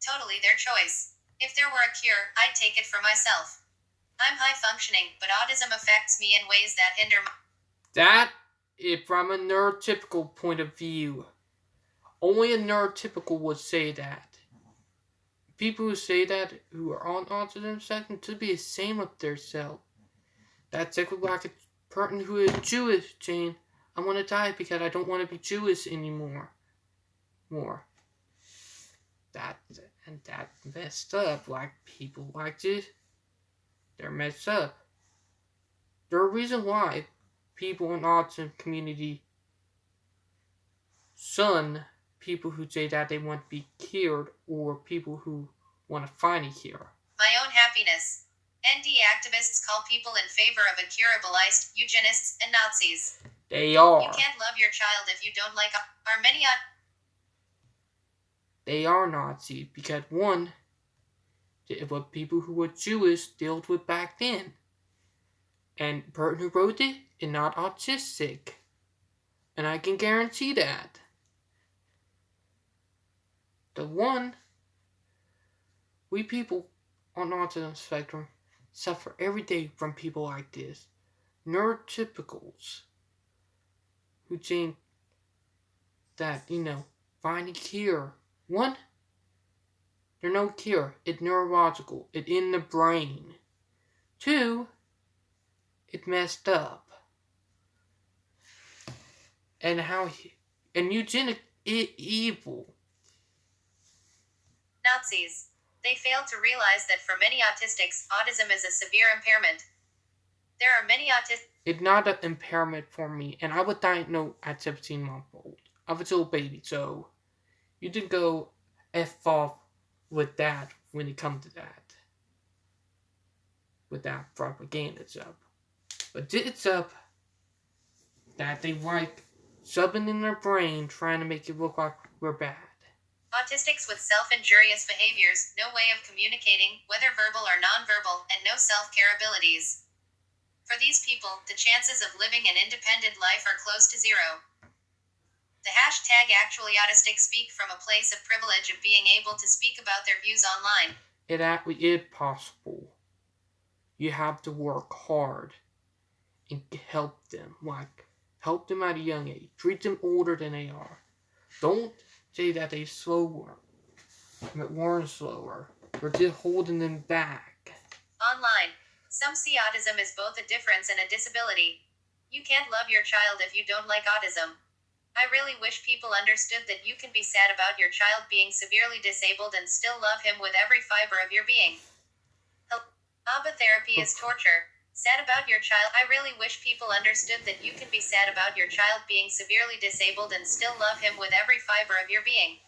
Totally their choice. If there were a cure, I'd take it for myself. I'm high functioning, but autism affects me in ways that hinder my. That is from a neurotypical point of view. Only a neurotypical would say that. People who say that, who are on autism spectrum, to be ashamed of themselves. That's like a person who is Jewish saying, I want to die because I don't want to be Jewish anymore. That and that messed up. Like people like this, they're messed up. There are reasons why people in the autism community shun people who say that they want to be cured or people who want to find a cure. My own happiness. ND activists call people in favor of a cure ableist, eugenists, and Nazis. They are. You can't love your child if you don't like. Are many They are Nazis because one, what people who were Jewish dealt with back then. And the person who wrote it is not autistic. And I can guarantee that. The one, we people on the autism spectrum suffer every day from people like this. Neurotypicals who think that, find a cure. One, there's no cure. It's neurological. It's in the brain. Two, it's messed up. And eugenic is evil. Nazis. They fail to realize that for many autistics, autism is a severe impairment. There are many autists. It's not an impairment for me, and I was diagnosed at 17 months old. I was a little baby, so you didn't go F off with that when it comes to that. With that propaganda stuff. But it's up that they like subbing in their brain trying to make it look like we're bad. Autistics with self-injurious behaviors, no way of communicating, whether verbal or nonverbal, and no self-care abilities. For these people, the chances of living an independent life are close to zero. The hashtag #ActuallyAutistic speak from a place of privilege of being able to speak about their views online. It actually is possible. You have to work hard and help them. Help them at a young age. Treat them older than they are. Don't say that they slower. Learn slower. We're just holding them back. Online. Some see autism as both a difference and a disability. You can't love your child if you don't like autism. I really wish people understood that you can be sad about your child being severely disabled and still love him with every fiber of your being. ABA therapy is torture. Sad about your child. I really wish people understood that you can be sad about your child being severely disabled and still love him with every fiber of your being.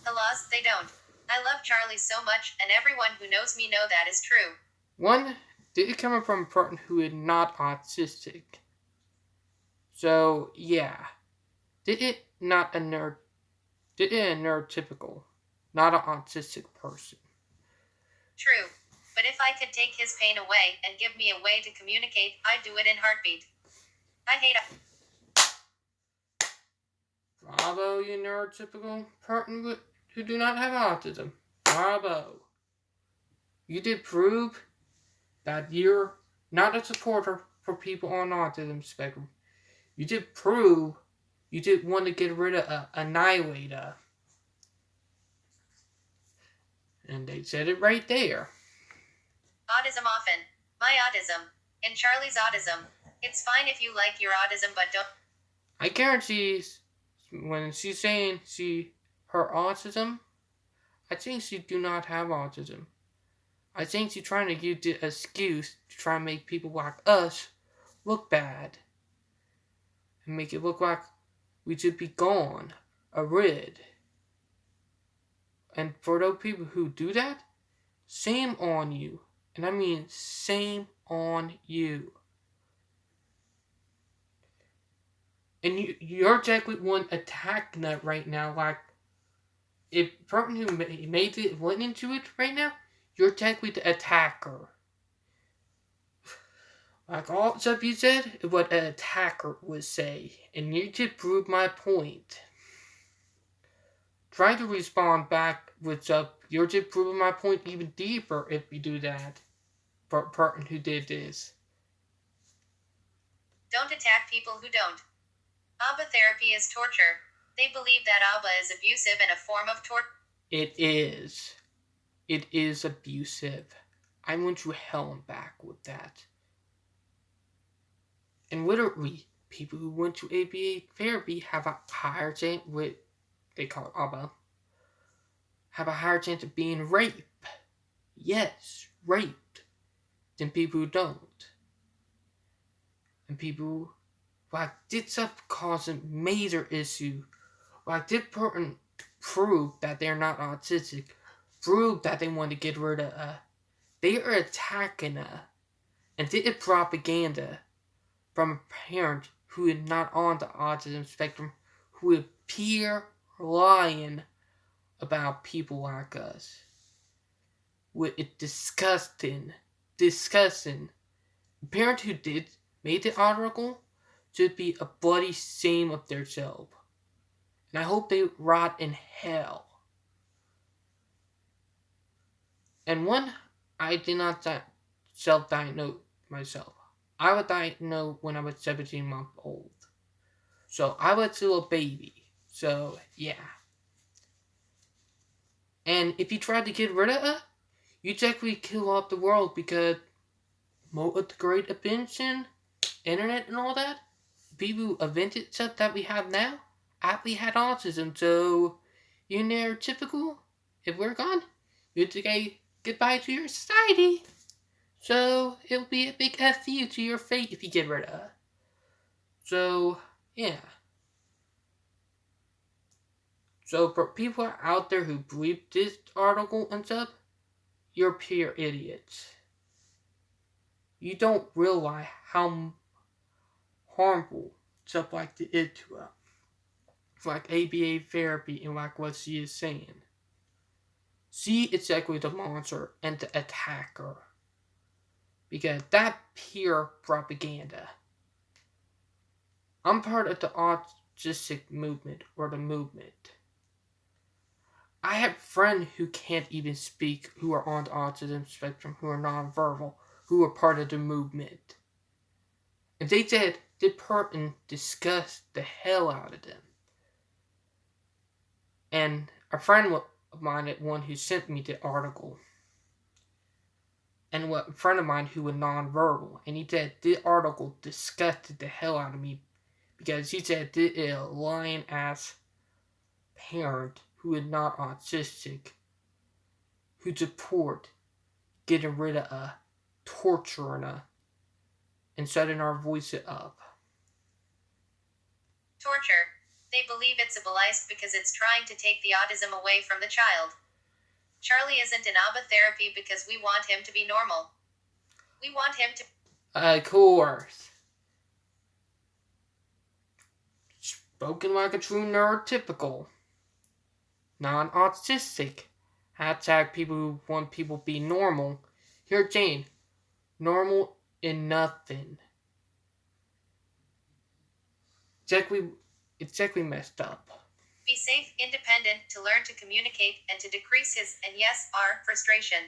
Alas, they don't. I love Charlie so much, and everyone who knows me know that is true. One, did it come from a person who is not autistic? So, yeah. Did it not a neurotypical, not an autistic person? True. But if I could take his pain away and give me a way to communicate, I'd do it in heartbeat. I hate Bravo, you neurotypical person who do not have autism. Bravo. You did prove that you're not a supporter for people on autism spectrum. You did prove you did want to get rid of Annihilator. And they said it right there. autism often. My autism. And Charlie's autism. It's fine if you like your autism, but don't. I guarantee when she's saying her autism, I think she do not have autism. I think she's trying to use the excuse to try and make people like us look bad. And make it look like we should be gone, rid. And for those people who do that, shame on you. And I mean shame on you. And you're technically one attacking that right now. Like, if person who made it went into it right now, you're technically the attacker. Like all the stuff you said is what an attacker would say. And you just proved my point. Try to respond back with stuff. You're just proving my point even deeper if you do that. For a person who did this. Don't attack people who don't. ABBA therapy is torture. They believe that ABBA is abusive and a form of torture. It is. It is abusive. I went to hell and back with that. And literally, people who went to ABA therapy have a higher chance with, they call it ABBA, have a higher chance of being raped. Yes, raped. Than people who don't. And people like did stuff causing major issue. Like this person proved that they're not autistic. Proved that they want to get rid of they are attacking and did propaganda from a parent who is not on the autism spectrum, who appear lying about people like us. With it disgusting. The parent who made the article should be a bloody shame of themselves. And I hope they rot in hell. And one, I did not self-diagnose myself. I was diagnosed when I was 17 months old. So I was still a baby. So, yeah. And if you tried to get rid of it, you technically kill off the world because most of the great invention, internet and all that, people who invented stuff that we have now, actually had autism. So, you're neurotypical. If we're gone, you'd say goodbye to your society. So, it'll be a big F you to your fate if you get rid of it. So, yeah. So, for people out there who believe this article and stuff, you're pure idiots. You don't realize how harmful stuff like this is to us. Like ABA therapy and like what she is saying. She is exactly the monster and the attacker. Because that pure propaganda. I'm part of the autistic movement or the movement. I have friends who can't even speak, who are on the autism spectrum, who are nonverbal, who are part of the movement. And they said this person disgusted the hell out of them. And a friend of mine, one who sent me the article, and a friend of mine who was nonverbal, and he said this article disgusted the hell out of me because he said this is a lying ass parent who is not autistic, who support getting rid of torturing and setting our voices up. Torture. They believe it's ableist because it's trying to take the autism away from the child. Charlie isn't in ABBA therapy because we want him to be normal. We want him to... Of course. Spoken like a true neurotypical. Non-autistic. Hashtag people who want people to be normal. Here, Jane. Normal in nothing. It's exactly messed up. Be safe, independent, to learn to communicate, and to decrease his, and yes, our, frustration.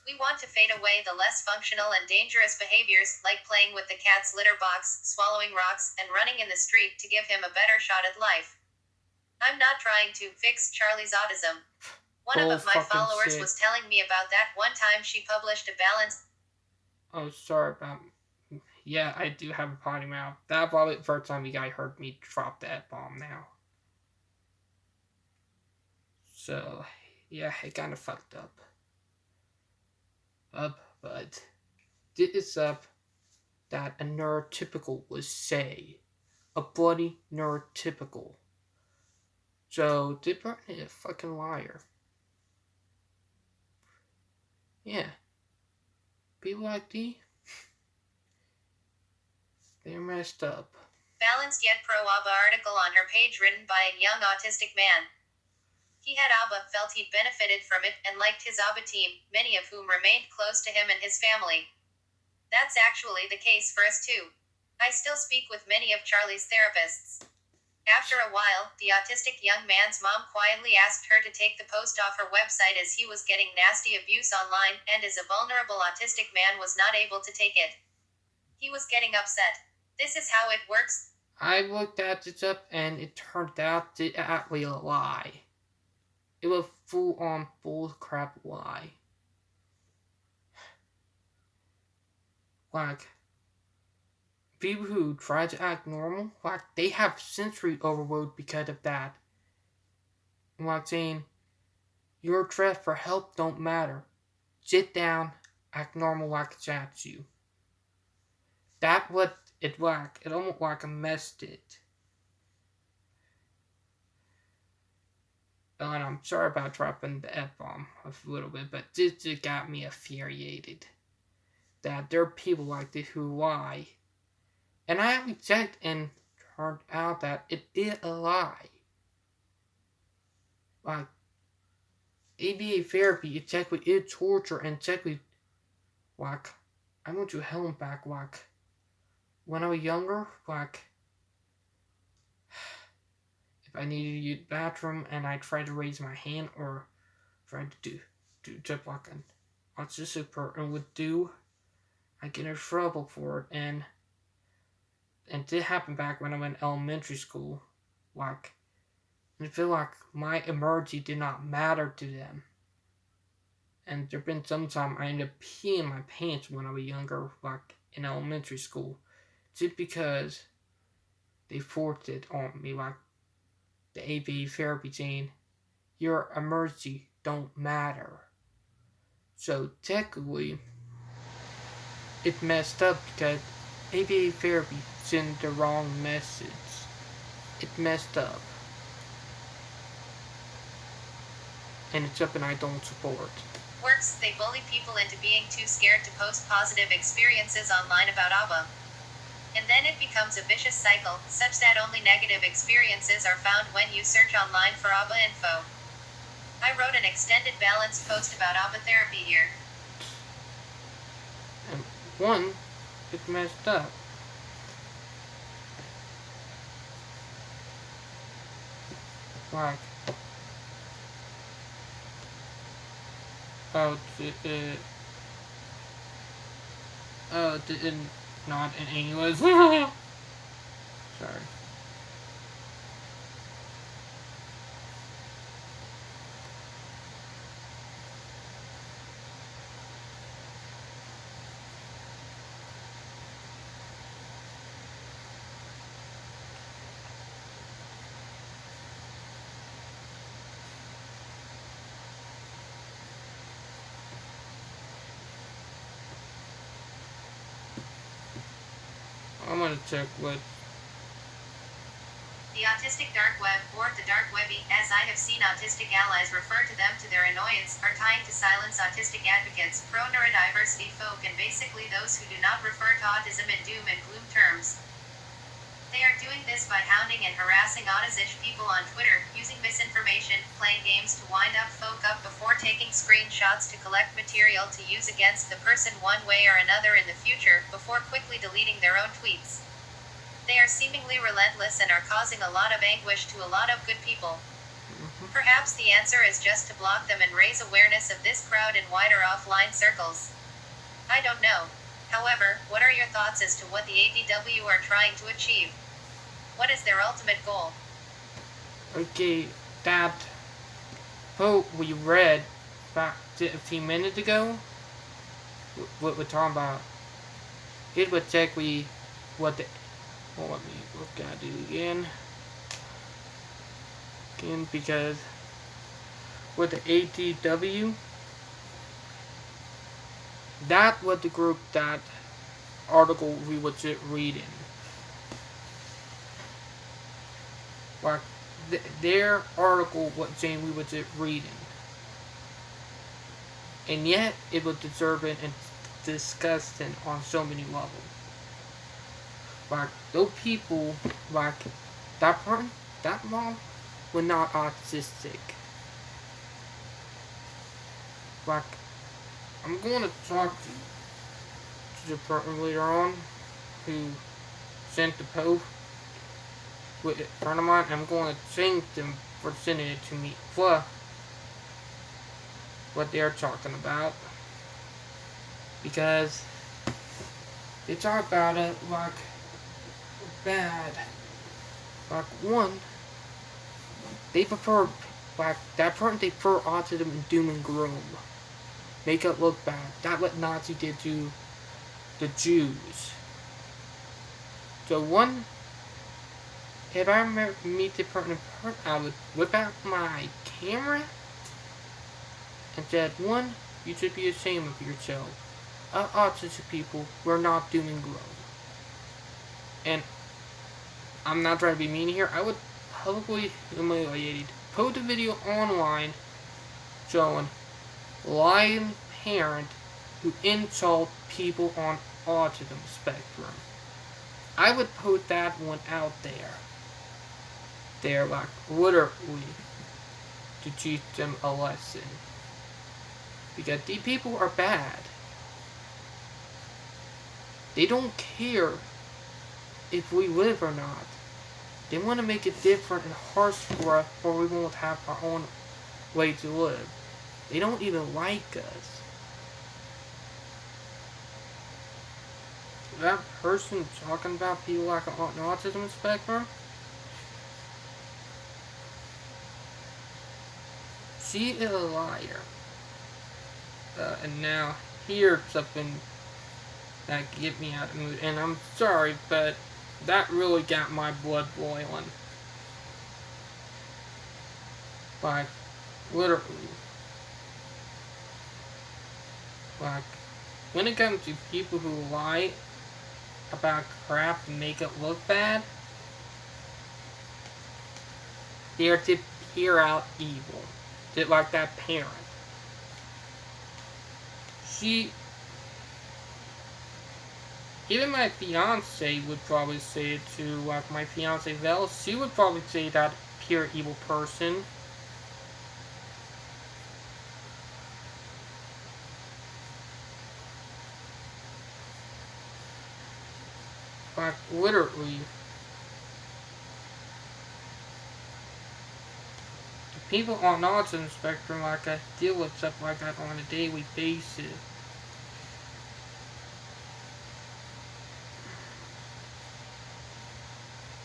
We want to fade away the less functional and dangerous behaviors, like playing with the cat's litter box, swallowing rocks, and running in the street to give him a better shot at life. I'm not trying to fix Charlie's autism. One of my followers was telling me about that one time she published a balance. Oh, sorry about... Yeah, I do have a potty mouth. That's probably the first time you guys heard me drop that bomb now. So, yeah, it kind of fucked up. But this is up that a neurotypical would say. A bloody neurotypical. So, this person is a fucking liar. Yeah, people like thee, they're messed up. Balanced yet pro ABBA article on her page written by a young autistic man. He had ABBA, felt he'd benefited from it, and liked his ABBA team, many of whom remained close to him and his family. That's actually the case for us too. I still speak with many of Charlie's therapists. After a while, the autistic young man's mom quietly asked her to take the post off her website as he was getting nasty abuse online, and as a vulnerable autistic man was not able to take it. He was getting upset. This is how it works. I looked at this up and it turned out to actually a lie. It was full on bull crap lie. Like, people who try to act normal, like, they have sensory overload because of that. Like saying, your threat for help don't matter. Sit down, act normal like it's at you. That's what it like. It almost like a messed it. And I'm sorry about dropping the F-bomb a little bit, but this just got me infuriated. That there are people like this who lie. And I actually checked and turned out that it is a lie. Like, ABA therapy is technically is torture and technically, like, I went to hell and back, like, when I was younger, like, if I needed to use the bathroom and I tried to raise my hand or tried to do just like an autistic person would do, I get in trouble for it. And it did happen back when I went to elementary school. Like, I feel like my emergency did not matter to them. And there have been some time I ended up peeing my pants when I was younger, like in elementary school, just because they forced it on me, like the ABA therapy saying, your emergency don't matter. So technically, it messed up because ABA therapy sent the wrong message. It messed up. And it's something I don't support. Works, they bully people into being too scared to post positive experiences online about ABBA. And then it becomes a vicious cycle, such that only negative experiences are found when you search online for ABBA info. I wrote an extended balanced post about ABBA therapy here. And one, it messed up. Like, oh, not in English. Sorry. I'm gonna check what. The autistic dark web, or the dark webby, as I have seen autistic allies refer to them to their annoyance, are trying to silence autistic advocates, pro-neurodiversity folk, and basically those who do not refer to autism in doom and gloom terms. They are doing this by hounding and harassing autistish people on Twitter, using misinformation, playing games to wind up folk up before taking screenshots to collect material to use against the person one way or another in the future, before quickly deleting their own tweets. They are seemingly relentless and are causing a lot of anguish to a lot of good people. Perhaps the answer is just to block them and raise awareness of this crowd in wider offline circles. I don't know. However, what are your thoughts as to what the ADW are trying to achieve? What is their ultimate goal? Okay, that quote we read back a few minutes ago, what we're talking about, it was technically what the. Well, let me look at it again. Because with the ADW, that was the group that article we were just reading. Like, their article was saying we were just reading. And yet, it was deserving and disgusting on so many levels. Like, those people, like, that person, that mom, were not autistic. Like, I'm going to talk to the person later on who sent the post with a friend of mine. I'm going to thank them for sending it to me for what they're talking about. Because they talk about it like bad. Like, one, they prefer, like, that person, they prefer autism and doom and gloom. Make it look bad. That's what Nazi did to the Jews. So, one, if I meet the person in person, I would whip out my camera and said, one, you should be ashamed of yourself. Autistic people, we're not doom and gloom. And I'm not trying to be mean here. I would publicly humiliate, post a video online showing lying parent who insult people on autism spectrum. I would put that one out there. They're like literally to teach them a lesson. Because these people are bad. They don't care if we live or not. They want to make it different and harsh for us, or we won't have our own way to live. They don't even like us. That person talking about people like an autism spectrum, she is a liar. And now here's something that get me out of the mood. And I'm sorry, but that really got my blood boiling. Like, literally. Like, when it comes to people who lie about crap to make it look bad, they're to peer out evil. Just like that parent. Even my fiance would probably say it too. Like my fiance Vel, she would probably say that pure evil person. Like literally, the people on the autism spectrum, like I deal with stuff like that on a daily basis.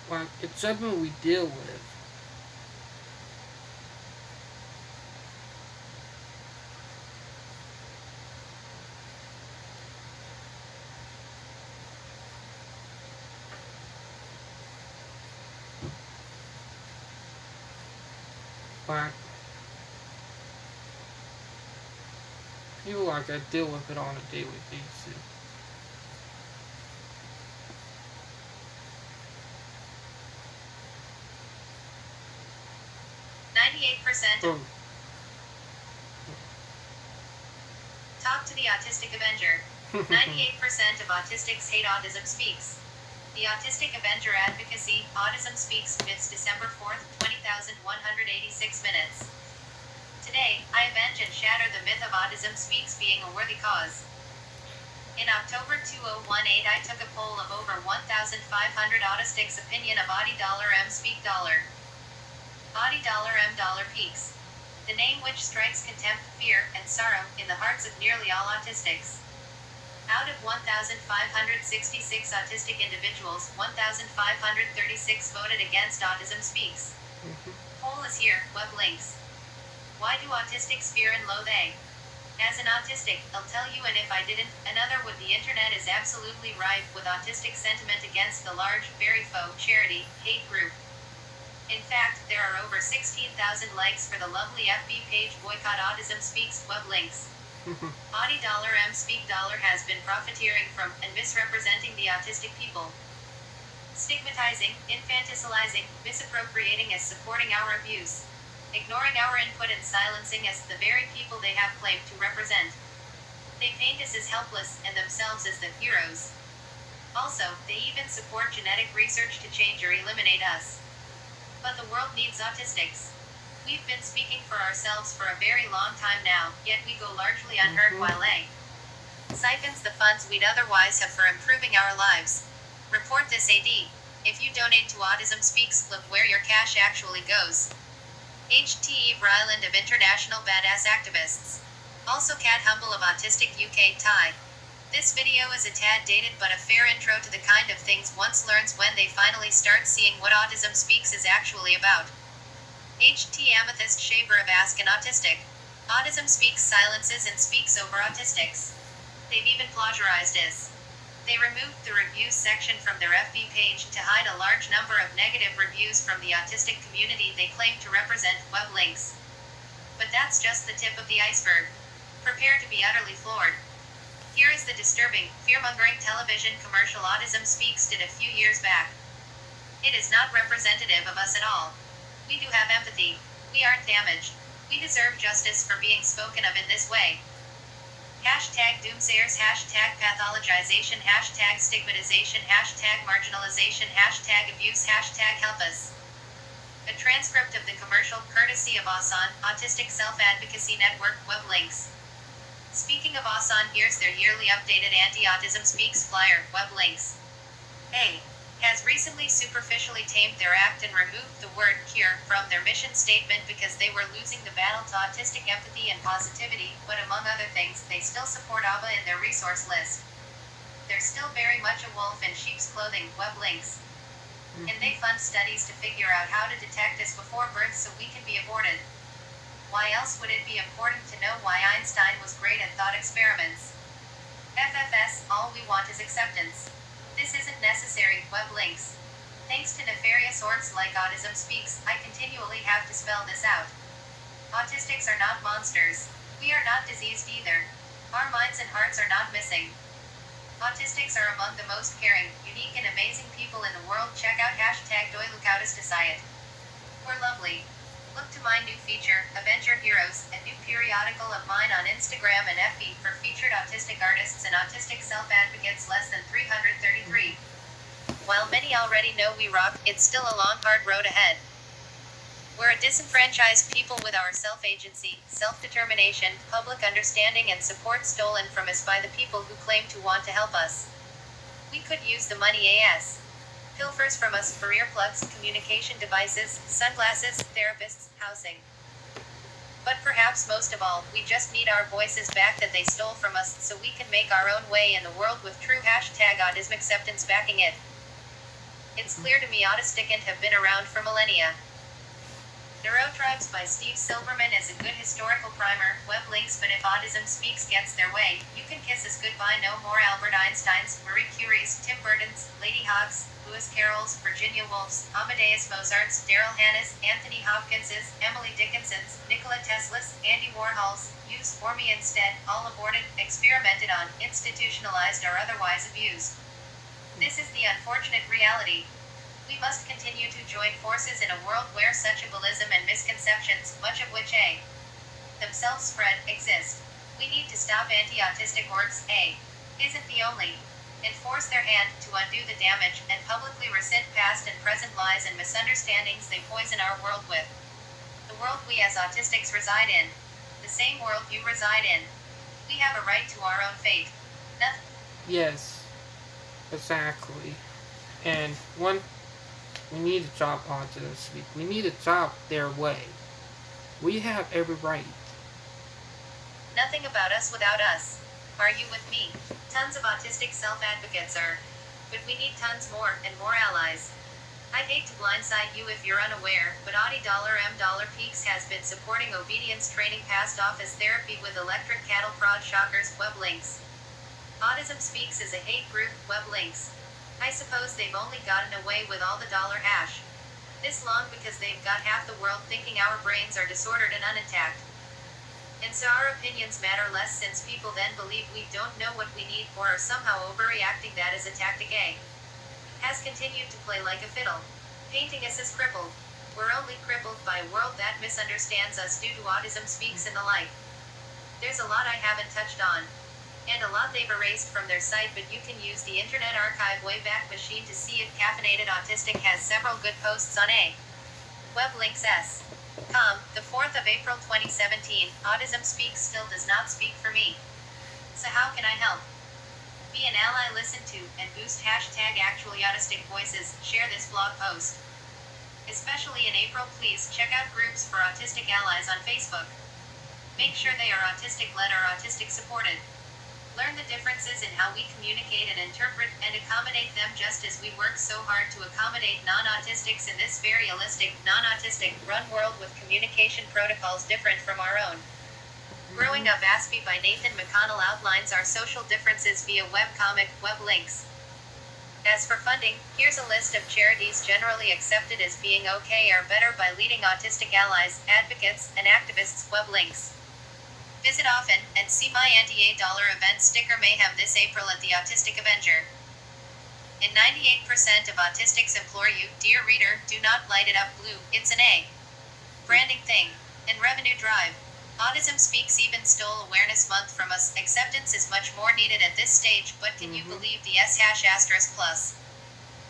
Like it's something we deal with. Like people like I deal with it on a daily basis. 98%. Talk to the Autistic Avenger. 98% of autistics hate Autism Speaks. The Autistic Avenger Advocacy, Autism Speaks, Myths, December 4th, 20,186 minutes. Today, I avenge and shatter the myth of Autism Speaks being a worthy cause. In October 2018, I took a poll of over 1,500 autistics' opinion of $M Speak $. $M Peaks. The name which strikes contempt, fear, and sorrow in the hearts of nearly all autistics. Out of 1,566 autistic individuals, 1,536 voted against Autism Speaks. Poll is here, web links. Why do autistics fear and loathe A? As an autistic, I'll tell you, and if I didn't, another would. The internet is absolutely rife with autistic sentiment against the large, very faux, charity, hate group. In fact, there are over 16,000 likes for the lovely FB page Boycott Autism Speaks web links. $M Speak $. Has been profiteering from and misrepresenting the autistic people. Stigmatizing, infantilizing, misappropriating as supporting our abuse. ignoring our input and silencing us the very people they have claimed to represent. They paint us as helpless and themselves as the heroes. Also, they even support genetic research to change or eliminate us. But the world needs autistics. We've been speaking for ourselves for a very long time now, yet we go largely unheard while A siphons the funds we'd otherwise have for improving our lives. Report this AD. If you donate to Autism Speaks, look where your cash actually goes. HTE Ryland of International Badass Activists. Also Cat Humble of Autistic UK Thai. This video is a tad dated but a fair intro to the kind of things one learns when they finally start seeing what Autism Speaks is actually about. HT Amethyst Shaver of Ask an Autistic. Autism Speaks silences and speaks over autistics. They've even plagiarized this. They removed the reviews section from their FB page to hide a large number of negative reviews from the autistic community they claim to represent, web links. But that's just the tip of the iceberg. Prepare to be utterly floored. Here is the disturbing, fear-mongering television commercial Autism Speaks did a few years back. It is not representative of us at all. We do have empathy. We aren't damaged. We deserve justice for being spoken of in this way. Hashtag doomsayers, hashtag pathologization, hashtag stigmatization, hashtag marginalization, hashtag abuse, hashtag help us. A transcript of the commercial, courtesy of ASAN, Autistic Self-Advocacy Network, web links. Speaking of ASAN, here's their yearly updated Anti-Autism Speaks flyer, web links. A. Has recently superficially tamed their act and removed the word cure from their mission statement because they were losing the battle to autistic empathy and positivity, but among other things, they still support ABBA in their resource list. They're still very much a wolf in sheep's clothing, web links. And they fund studies to figure out how to detect us before birth so we can be aborted. Why else would it be important to know why Einstein was great at thought experiments? FFS, all we want is acceptance. This isn't necessary, web links. Thanks to nefarious orgs like Autism Speaks, I continually have to spell this out. Autistics are not monsters. We are not diseased either. Our minds and hearts are not missing. Autistics are among the most caring, unique and amazing people in the world. Check out hashtag #DoiLukautisDecide. We're lovely. Look to my new feature, Avenger Heroes, a new periodical of mine on Instagram and FB for featured autistic artists and autistic self-advocates, less than 333. While many already know we rock, it's still a long hard road ahead. We're a disenfranchised people with our self-agency, self-determination, public understanding and support stolen from us by the people who claim to want to help us. We could use the money AS. Pilfers from us for earplugs, communication devices, sunglasses, therapists, housing. But perhaps most of all, we just need our voices back that they stole from us so we can make our own way in the world with true hashtag autism acceptance backing it. It's clear to me autistic have been around for millennia. Neurotribes by Steve Silverman is a good historical primer, web links. But if Autism Speaks gets their way, you can kiss us goodbye. No more Albert Einsteins, Marie Curie's, Tim Burton's, Lady Hawks, Lewis Carroll's, Virginia Woolf's, Amadeus Mozart's, Daryl Hannah's, Anthony Hopkins's, Emily Dickinson's, Nikola Tesla's, Andy Warhol's. Use for me instead, all aborted, experimented on, institutionalized or otherwise abused. This is the unfortunate reality. We must continue to join forces in a world where such ableism and misconceptions, much of which themselves spread, exist. We need to stop anti-autistic orgs. Isn't the only. Enforce their hand to undo the damage and publicly rescind past and present lies and misunderstandings they poison our world with. The world we as autistics reside in. The same world you reside in. We have a right to our own fate. Nothing. Yes, exactly. And we need to stop Autism Speak. We need to stop their way. We have every right. Nothing about us without us. Are you with me? Tons of autistic self-advocates are. But we need tons more, and more allies. I'd hate to blindside you if you're unaware, but Audi $M Peaks has been supporting obedience training past office therapy with electric cattle prod shockers, web links. Autism Speaks is a hate group, web links. I suppose they've only gotten away with all the $hash this long because they've got half the world thinking our brains are disordered and unintact. And so our opinions matter less since people then believe we don't know what we need or are somehow overreacting. That is a tactic has continued to play like a fiddle, painting us as crippled. We're only crippled by a world that misunderstands us due to autism speaks and the like. There's a lot I haven't touched on, and a lot they've erased from their site, but you can use the Internet Archive Wayback Machine to see it. Caffeinated Autistic has several good posts on a weblinks.com. The 4th of April 2017, Autism Speaks still does not speak for me. So how can I help? Be an ally, listen to, and boost hashtag actually autistic voices. Share this blog post. Especially in April, please check out groups for autistic allies on Facebook. Make sure they are autistic led or autistic supported. Learn the differences in how we communicate and interpret and accommodate them, just as we work so hard to accommodate non-autistics in this very holistic, non-autistic, run world with communication protocols different from our own. Growing Up Aspie by Nathan McConnell outlines our social differences via webcomic, web links. As for funding, here's a list of charities generally accepted as being okay or better by leading autistic allies, advocates, and activists. Web links. Visit often, and see my anti-$8 event sticker mayhem this April at the Autistic Avenger. And 98% of autistics implore you, dear reader, do not light it up blue, it's an A. Branding thing. And revenue drive. Autism Speaks even stole Awareness Month from us. Acceptance is much more needed at this stage, but can you believe the S#*+?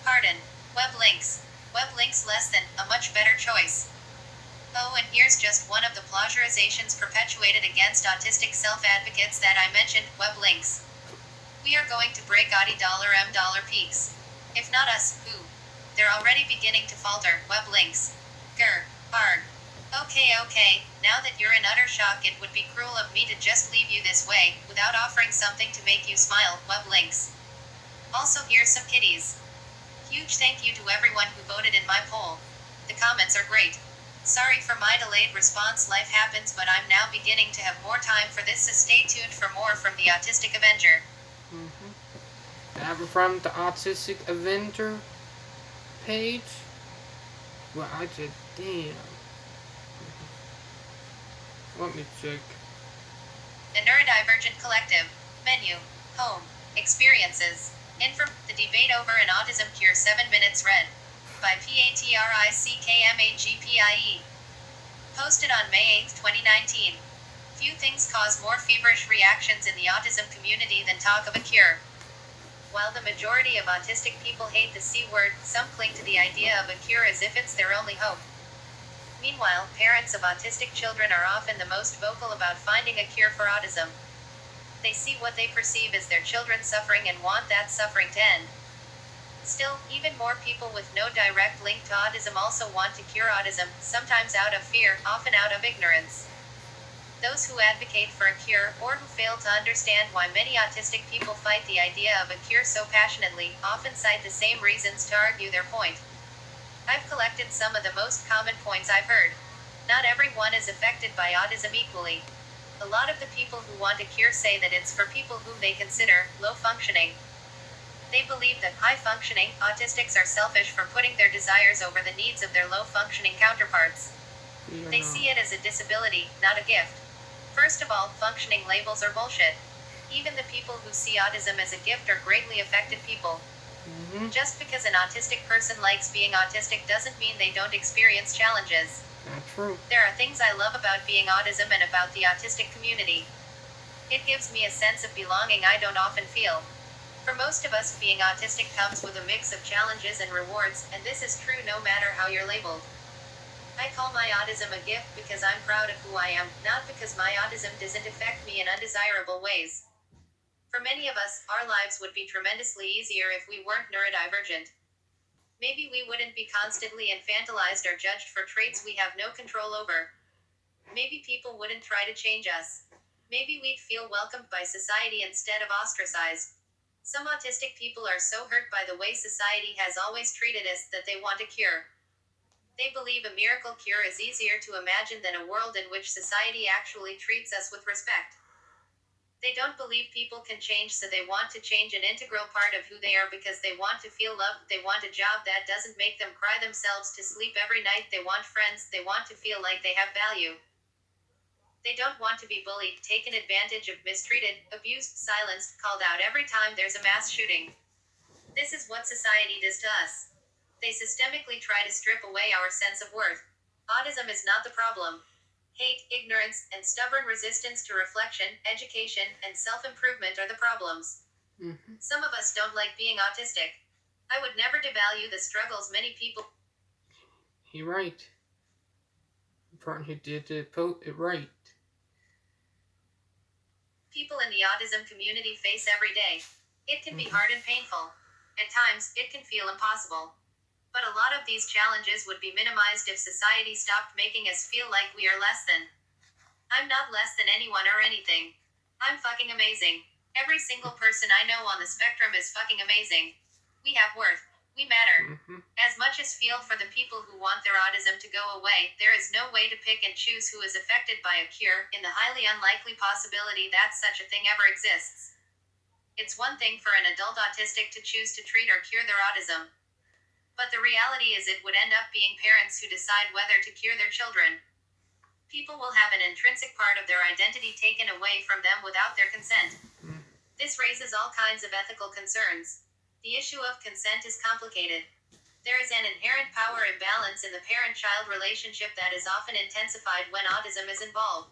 Pardon. Web links. Web links less than, a much better choice. Oh, and here's just one of the plagiarizations perpetuated against autistic self-advocates that I mentioned, web links. We are going to break $$M peaks. If not us, who? They're already beginning to falter. Web links. Grr. Arg. Okay, now that you're in utter shock, it would be cruel of me to just leave you this way, without offering something to make you smile. Web links. Also, here's some kitties. Huge thank you to everyone who voted in my poll. The comments are great. Sorry for my delayed response, life happens, but I'm now beginning to have more time for this, so stay tuned for more from the Autistic Avenger. From the Autistic Avenger page? Well, I just, damn. Let me check. The Neurodivergent Collective. Menu. Home. Experiences. The debate over an autism cure, 7 minutes read. By Patrickmagpie. Posted on May 8, 2019. Few things cause more feverish reactions in the autism community than talk of a cure. While the majority of autistic people hate the C word, some cling to the idea of a cure as if it's their only hope. Meanwhile, parents of autistic children are often the most vocal about finding a cure for autism. They see what they perceive as their children suffering and want that suffering to end. Still, even more people with no direct link to autism also want to cure autism, sometimes out of fear, often out of ignorance. Those who advocate for a cure, or who fail to understand why many autistic people fight the idea of a cure so passionately, often cite the same reasons to argue their point. I've collected some of the most common points I've heard. Not everyone is affected by autism equally. A lot of the people who want a cure say that it's for people whom they consider low functioning. They believe that high-functioning autistics are selfish for putting their desires over the needs of their low-functioning counterparts. They see it as a disability, not a gift. First of all, functioning labels are bullshit. Even the people who see autism as a gift are greatly affected people. Just because an autistic person likes being autistic doesn't mean they don't experience challenges. That's true. There are things I love about being autism and about the autistic community. It gives me a sense of belonging I don't often feel. For most of us, being autistic comes with a mix of challenges and rewards, and this is true no matter how you're labeled. I call my autism a gift because I'm proud of who I am, not because my autism doesn't affect me in undesirable ways. For many of us, our lives would be tremendously easier if we weren't neurodivergent. Maybe we wouldn't be constantly infantilized or judged for traits we have no control over. Maybe people wouldn't try to change us. Maybe we'd feel welcomed by society instead of ostracized. Some autistic people are so hurt by the way society has always treated us that they want a cure. They believe a miracle cure is easier to imagine than a world in which society actually treats us with respect. They don't believe people can change, so they want to change an integral part of who they are because they want to feel loved, they want a job that doesn't make them cry themselves to sleep every night, they want friends, they want to feel like they have value. They don't want to be bullied, taken advantage of, mistreated, abused, silenced, called out every time there's a mass shooting. This is what society does to us. They systemically try to strip away our sense of worth. Autism is not the problem. Hate, ignorance, and stubborn resistance to reflection, education, and self improvement are the problems. Mm-hmm. Some of us don't like being autistic. I would never devalue the struggles many You're right. The person who did it right. people in the autism community face every day. It can be Mm-hmm. hard and painful. At times, it can feel impossible. But a lot of these challenges would be minimized if society stopped making us feel like we are less than. I'm not less than anyone or anything. I'm fucking amazing. Every single person I know on the spectrum is fucking amazing. We have worth. We matter. Mm-hmm. As much as feel for the people who want their autism to go away, there is no way to pick and choose who is affected by a cure, in the highly unlikely possibility that such a thing ever exists. It's one thing for an adult autistic to choose to treat or cure their autism. But the reality is it would end up being parents who decide whether to cure their children. People will have an intrinsic part of their identity taken away from them without their consent. Mm-hmm. This raises all kinds of ethical concerns. The issue of consent is complicated. There is an inherent power imbalance in the parent-child relationship that is often intensified when autism is involved.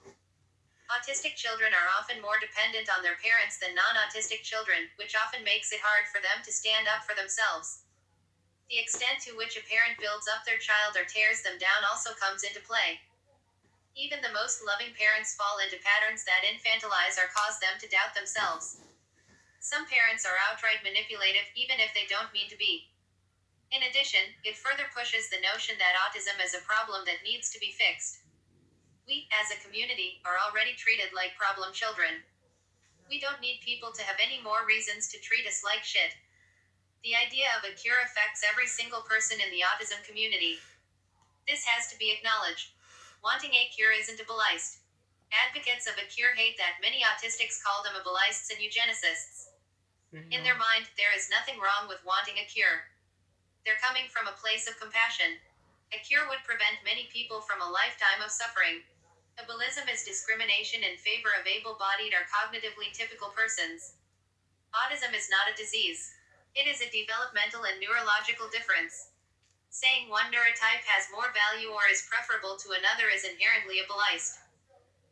Autistic children are often more dependent on their parents than non-autistic children, which often makes it hard for them to stand up for themselves. The extent to which a parent builds up their child or tears them down also comes into play. Even the most loving parents fall into patterns that infantilize or cause them to doubt themselves. Some parents are outright manipulative, even if they don't mean to be. In addition, it further pushes the notion that autism is a problem that needs to be fixed. We, as a community, are already treated like problem children. We don't need people to have any more reasons to treat us like shit. The idea of a cure affects every single person in the autism community. This has to be acknowledged. Wanting a cure isn't ableist. Advocates of a cure hate that many autistics call them ableists and eugenicists. In their mind, there is nothing wrong with wanting a cure. They're coming from a place of compassion. A cure would prevent many people from a lifetime of suffering. Ableism is discrimination in favor of able-bodied or cognitively typical persons. Autism is not a disease. It is a developmental and neurological difference. Saying one neurotype has more value or is preferable to another is inherently ableist.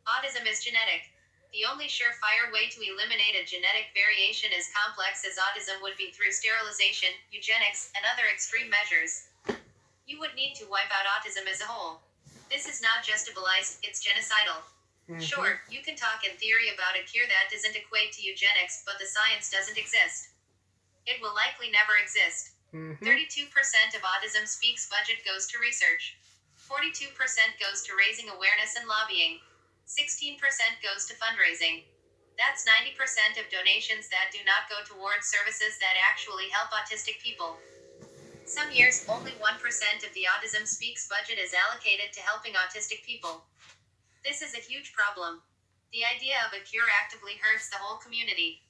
Autism is genetic. The only surefire way to eliminate a genetic variation as complex as autism would be through sterilization, eugenics, and other extreme measures. You would need to wipe out autism as a whole. This is not just ableist, it's genocidal. Mm-hmm. Sure, you can talk in theory about a cure that doesn't equate to eugenics, but the science doesn't exist. It will likely never exist. 32% of Autism Speaks budget goes to research. 42% goes to raising awareness and lobbying. 16% goes to fundraising. That's 90% of donations that do not go towards services that actually help autistic people. Some years, only 1% of the Autism Speaks budget is allocated to helping autistic people. This is a huge problem. The idea of a cure actively hurts the whole community.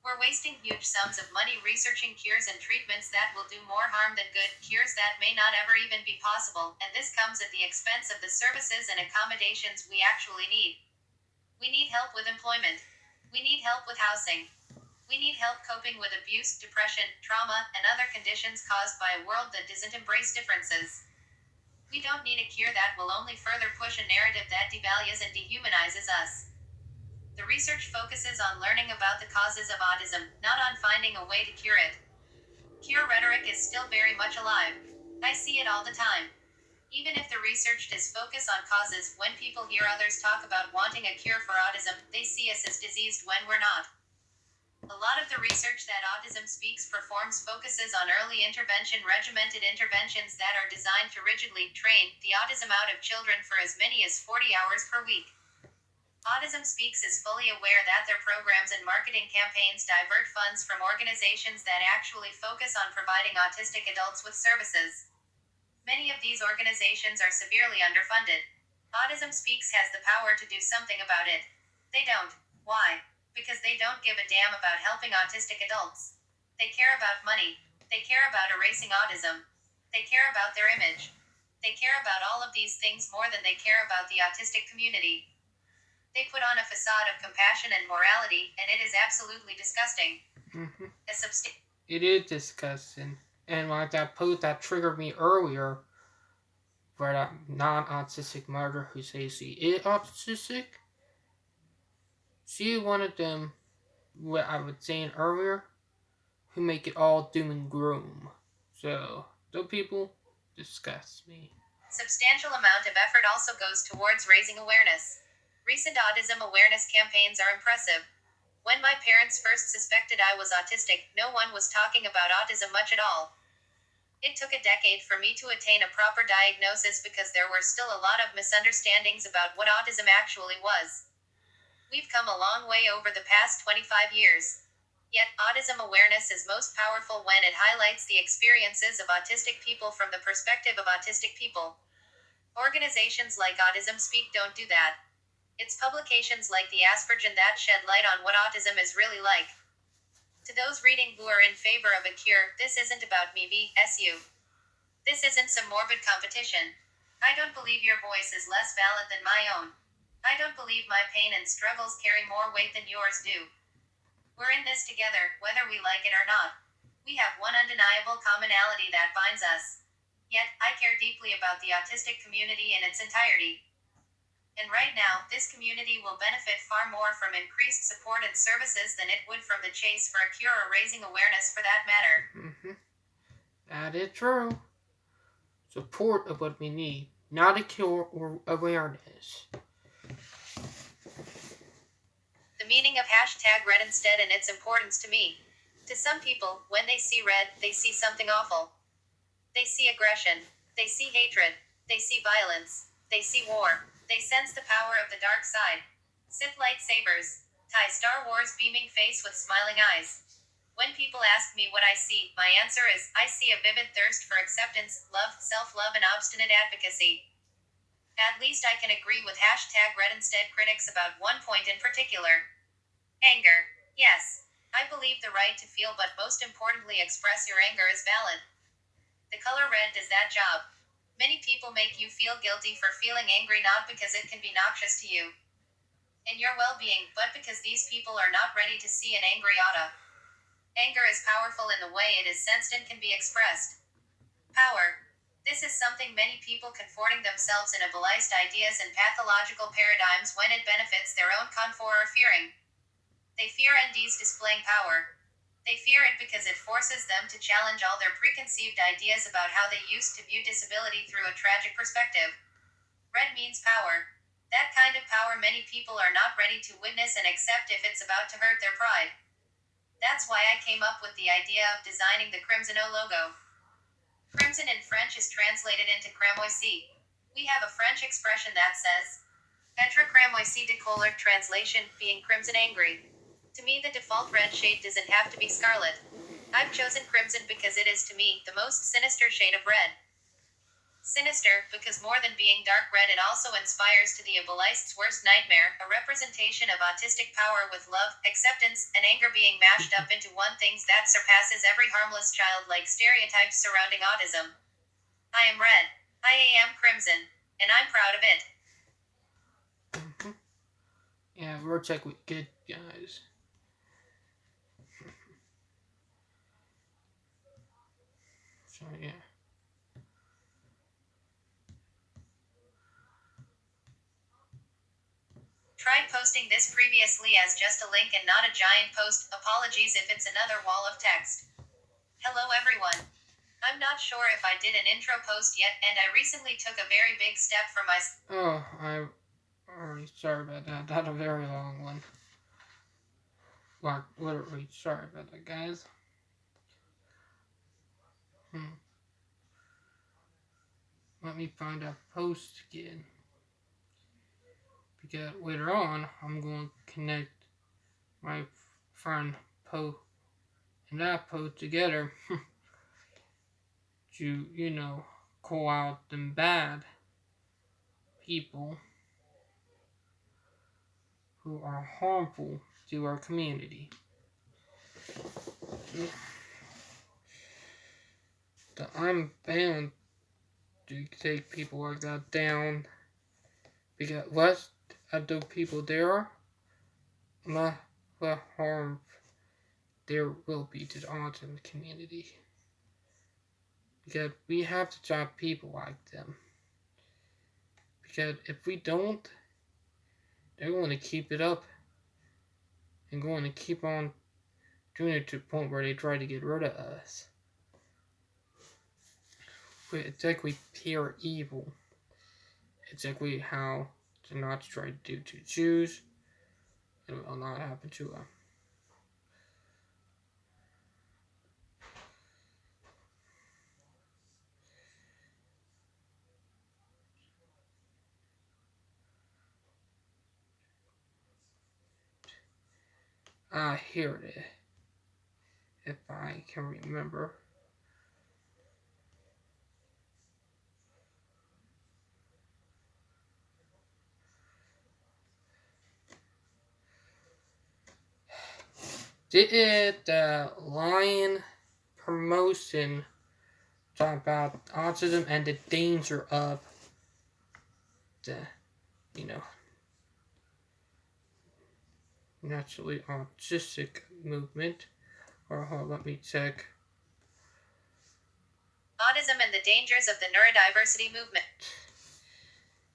We're wasting huge sums of money researching cures and treatments that will do more harm than good, cures that may not ever even be possible, and this comes at the expense of the services and accommodations we actually need. We need help with employment. We need help with housing. We need help coping with abuse, depression, trauma, and other conditions caused by a world that doesn't embrace differences. We don't need a cure that will only further push a narrative that devalues and dehumanizes us. The research focuses on learning about the causes of autism, not on finding a way to cure it. Cure rhetoric is still very much alive. I see it all the time. Even if the research does focus on causes, when people hear others talk about wanting a cure for autism, they see us as diseased when we're not. A lot of the research that Autism Speaks performs focuses on early intervention, regimented interventions that are designed to rigidly train the autism out of children for as many as 40 hours per week. Autism Speaks is fully aware that their programs and marketing campaigns divert funds from organizations that actually focus on providing autistic adults with services. Many of these organizations are severely underfunded. Autism Speaks has the power to do something about it. They don't. Why? Because they don't give a damn about helping autistic adults. They care about money. They care about erasing autism. They care about their image. They care about all of these things more than they care about the autistic community. They put on a facade of compassion and morality, and it is absolutely disgusting. Mm-hmm. A It is disgusting. And like that post that triggered me earlier, where that non-autistic mother who says she is autistic, she one of them, what I was saying earlier, who make it all doom and gloom. So, those people disgust me. Substantial amount of effort also goes towards raising awareness. Recent autism awareness campaigns are impressive. When my parents first suspected I was autistic, no one was talking about autism much at all. It took a decade for me to attain a proper diagnosis because there were still a lot of misunderstandings about what autism actually was. We've come a long way over the past 25 years. Yet, autism awareness is most powerful when it highlights the experiences of autistic people from the perspective of autistic people. Organizations like Autism Speak don't do that. It's publications like the Aspergen that shed light on what autism is really like. To those reading who are in favor of a cure, this isn't about me vs you. This isn't some morbid competition. I don't believe your voice is less valid than my own. I don't believe my pain and struggles carry more weight than yours do. We're in this together, whether we like it or not. We have one undeniable commonality that binds us. Yet, I care deeply about the autistic community in its entirety. And right now, this community will benefit far more from increased support and services than it would from the chase for a cure or raising awareness for that matter. Mm-hmm. That is true. Support of what we need, not a cure or awareness. The meaning of #red instead and its importance to me. To some people, when they see red, they see something awful. They see aggression. They see hatred. They see violence. They see war. They sense the power of the dark side. Sith lightsabers. Tie Star Wars beaming face with smiling eyes. When people ask me what I see, my answer is, I see a vivid thirst for acceptance, love, self-love, and obstinate advocacy. At least I can agree with #red instead critics about one point in particular. Anger. Yes. I believe the right to feel but most importantly express your anger is valid. The color red does that job. Many people make you feel guilty for feeling angry not because it can be noxious to you and your well-being, but because these people are not ready to see an angry Autta. Anger is powerful in the way it is sensed and can be expressed. Power. This is something many people comforting themselves in ableist ideas and pathological paradigms when it benefits their own comfort or fearing. They fear NDs displaying power. They fear it because it forces them to challenge all their preconceived ideas about how they used to view disability through a tragic perspective. Red means power. That kind of power many people are not ready to witness and accept if it's about to hurt their pride. That's why I came up with the idea of designing the Crimson O logo. Crimson in French is translated into cramoisi. We have a French expression that says, Être cramoisi de colère, translation, being crimson angry. To me, the default red shade doesn't have to be scarlet. I've chosen crimson because it is, to me, the most sinister shade of red. Sinister, because more than being dark red, it also inspires to the ableist's worst nightmare, a representation of autistic power with love, acceptance, and anger being mashed up into one thing that surpasses every harmless childlike stereotypes surrounding autism. I am red. I am crimson. And I'm proud of it. Mm-hmm. Yeah, Vortex with good guys. So yeah. Tried posting this previously as just a link and not a giant post. Apologies if it's another wall of text. Hello everyone. I'm not sure if I did an intro post yet, and I recently took a very big step for myself. Oh, I'm already sorry about that. That's a very long one. Like, literally, sorry about that, guys. Let me find a post again. Because later on, I'm going to connect my friend Poe and that Poe together to, call out them bad people who are harmful to our community. That I'm bound to take people like that down because less of those people there are, less harm there will be to the autism community. because we have to stop people like them. Because if we don't, they're going to keep it up and going to keep on doing it to the point where they try to get rid of us. It's like we pure evil. It's exactly how the Nazis tried to do to Jews. It will not happen to them. Here it is. If I can remember. Did the Lion promotion talk about autism and the danger of the, you know, naturally autistic movement? Or let me check. Autism and the dangers of the neurodiversity movement.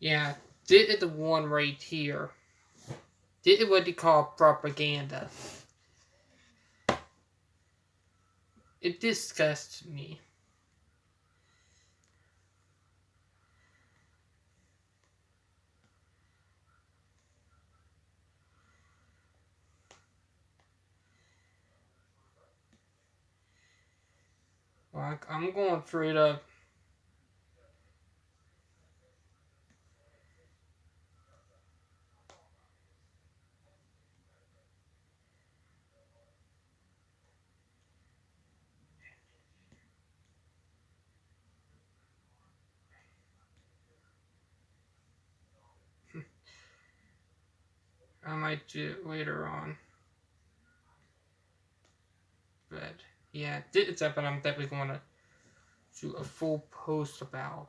Yeah, did the one right here. Did what they call propaganda. It disgusts me. Like, I'm going straight up. I might do it later on. But yeah, it's up, and I'm definitely going to do a full post about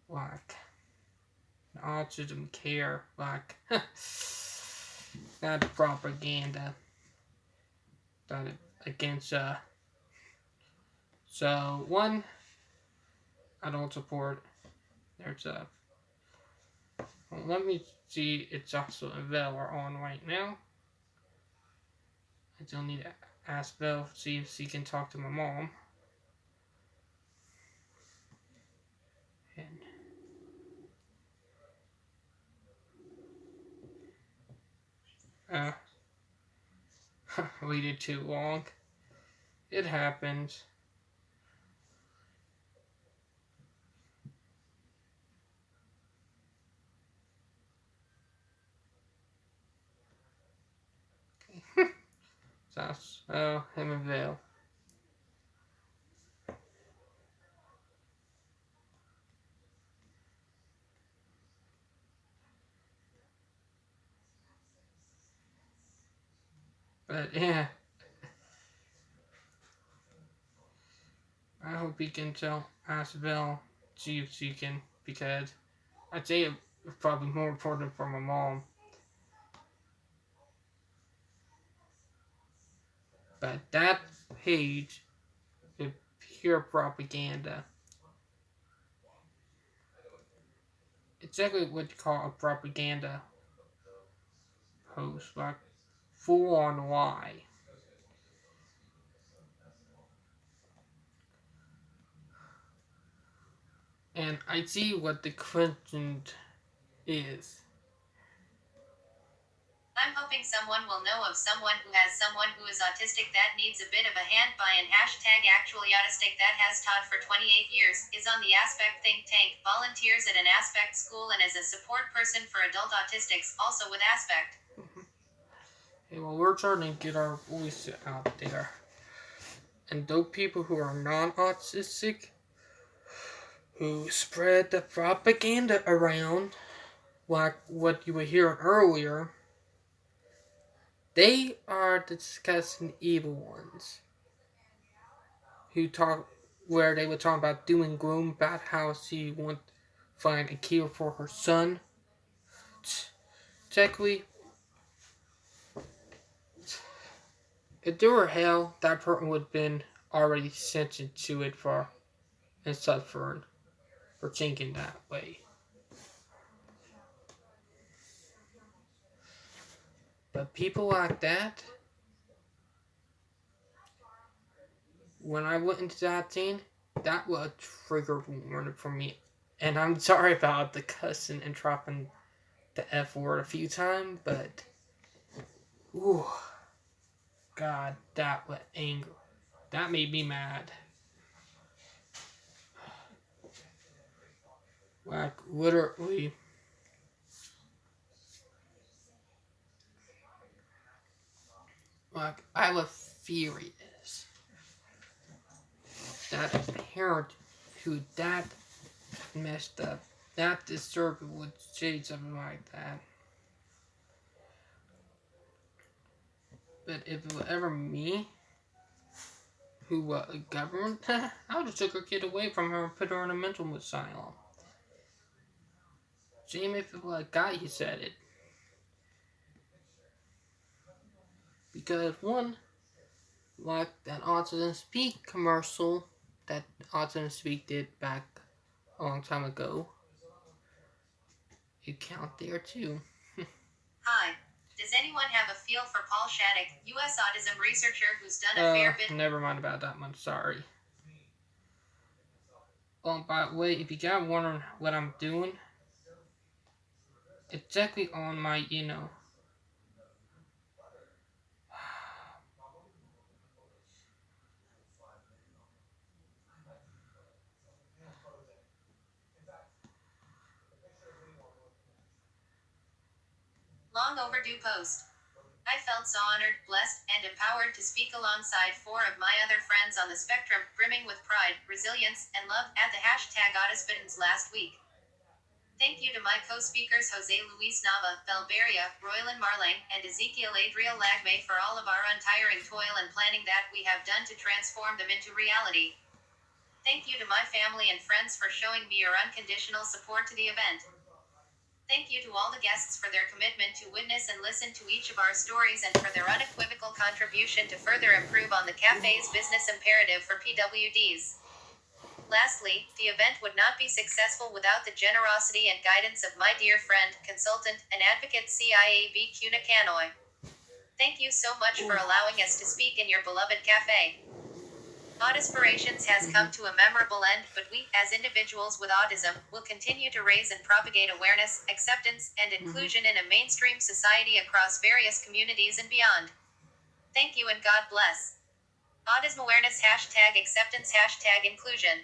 like autism care, like not propaganda that against so one I don't support. There's a well, let me see. It's also available on right now. I still need to ask Vel see if she can talk to my mom. And uh, waited too long. It happens. So him and Vel. But yeah, I hope he can tell ask Vel, see if she can, because I'd say it's probably more important for my mom. But that page is pure propaganda. It's exactly what you call a propaganda post, like full on lie. And I see what the question is. I'm hoping someone will know of someone who has someone who is autistic that needs a bit of a hand by an hashtag actually autistic that has taught for 28 years, is on the Aspect think tank, volunteers at an Aspect school and as a support person for adult autistics, also with Aspect. Hey, well, we're trying to get our voice out there. And those people who are non-autistic, who spread the propaganda around, like what you were hearing earlier, they are the disgusting evil ones. Who talk where they were talking about doing gloom about how she want find a cure for her son. Technically, if there were hell, that person would have been already sensitive to it for and suffering for thinking that way. But people like that, when I went into that thing, that was a trigger warning for me. And I'm sorry about the cussing and dropping the F word a few times, but ooh, God, that was anger. That made me mad. Like literally, like I was furious that a parent who that messed up, that disturbed would say something like that. But if it was ever me who was a government, I would have took her kid away from her and put her in a mental asylum. Same if it was a guy who said it. Because one, like that Autism Speak commercial that Autism Speak did back a long time ago, it count there too. Hi. Does anyone have a feel for Paul Shattuck, U.S. autism researcher who's done a fair bit? Never mind about that one, sorry. Oh, by the way, if you got wondering what I'm doing, it's exactly on my, Long overdue post. I felt so honored, blessed, and empowered to speak alongside four of my other friends on the spectrum, brimming with pride, resilience, and love, at the hashtag Autism last week. Thank you to my co-speakers Jose Luis Nava, Belberia, Roylan Marlang, and Ezekiel Adriel Lagme for all of our untiring toil and planning that we have done to transform them into reality. Thank you to my family and friends for showing me your unconditional support to the event. Thank you to all the guests for their commitment to witness and listen to each of our stories and for their unequivocal contribution to further improve on the cafe's business imperative for PWDs. Lastly, the event would not be successful without the generosity and guidance of my dear friend, consultant, and advocate CIAB Kuna Kanoi. Thank you so much for allowing us to speak in your beloved cafe. Audispirations has come to a memorable end, but we, as individuals with autism, will continue to raise and propagate awareness, acceptance, and inclusion in a mainstream society across various communities and beyond. Thank you and God bless. Autism awareness hashtag acceptance hashtag inclusion.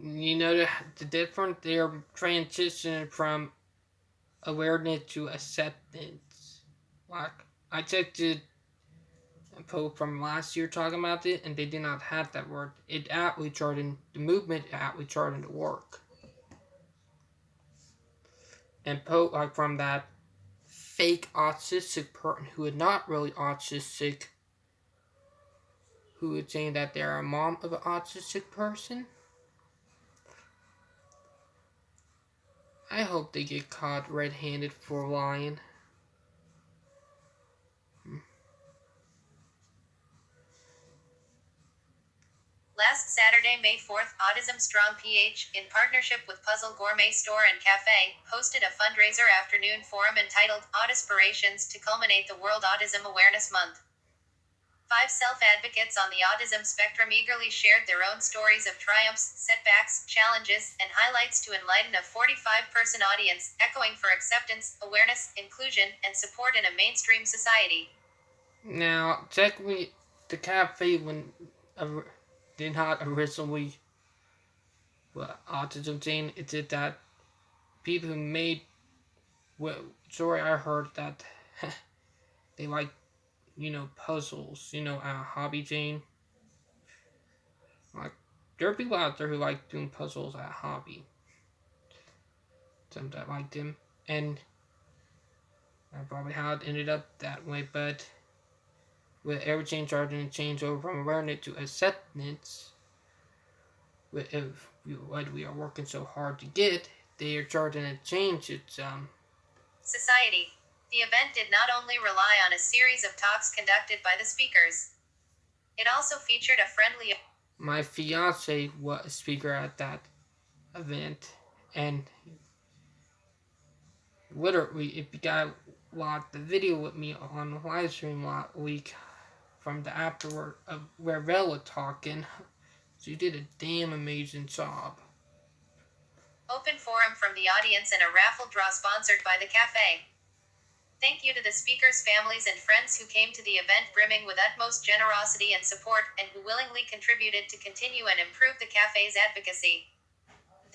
You know the difference. They're transitioning from awareness to acceptance. Like I took the poll from last year talking about it, and they did not have that word. It actually started the movement. Actually started to work. And like from that fake autistic person who is not really autistic, who is saying that they're a mom of an autistic person. I hope they get caught red-handed for lying. Last Saturday, May 4th, Autism Strong PH, in partnership with Puzzle Gourmet Store and Cafe, hosted a fundraiser afternoon forum entitled Audispirations to culminate the World Autism Awareness Month. 5 self-advocates on the autism spectrum eagerly shared their own stories of triumphs, setbacks, challenges, and highlights to enlighten a 45-person audience, echoing for acceptance, awareness, inclusion, and support in a mainstream society. Now, technically, the cafe did not originally autism thing. It did that people who made story I heard that they like puzzles, a hobby thing. Like there are people out there who like doing puzzles at hobby. Some that like them, and that's probably how it ended up that way. But with everything starting to change over from awareness to acceptance, if what we are working so hard to get, they are starting to change its society. The event did not only rely on a series of talks conducted by the speakers, it also featured a friendly. My fiance was a speaker at that event, and literally, if you guys watched the video with me on the live stream last week from the afterward of where Vel talking, she did a damn amazing job. Open forum from the audience and a raffle draw sponsored by the cafe. Thank you to the speakers' families and friends who came to the event brimming with utmost generosity and support, and who willingly contributed to continue and improve the cafe's advocacy.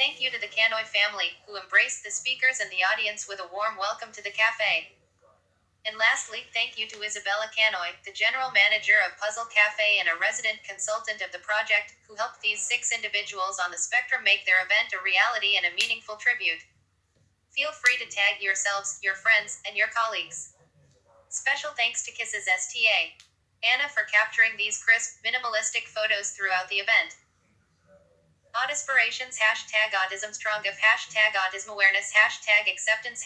Thank you to the Canoy family, who embraced the speakers and the audience with a warm welcome to the cafe. And lastly, thank you to Isabella Canoy, the general manager of Puzzle Cafe and a resident consultant of the project, who helped these 6 individuals on the spectrum make their event a reality and a meaningful tribute. Feel free to tag yourselves, your friends, and your colleagues. Special thanks to Kisses STA Anna for capturing these crisp, minimalistic photos throughout the event. Autispirations #AutismStrongUp #AutismAwareness #acceptance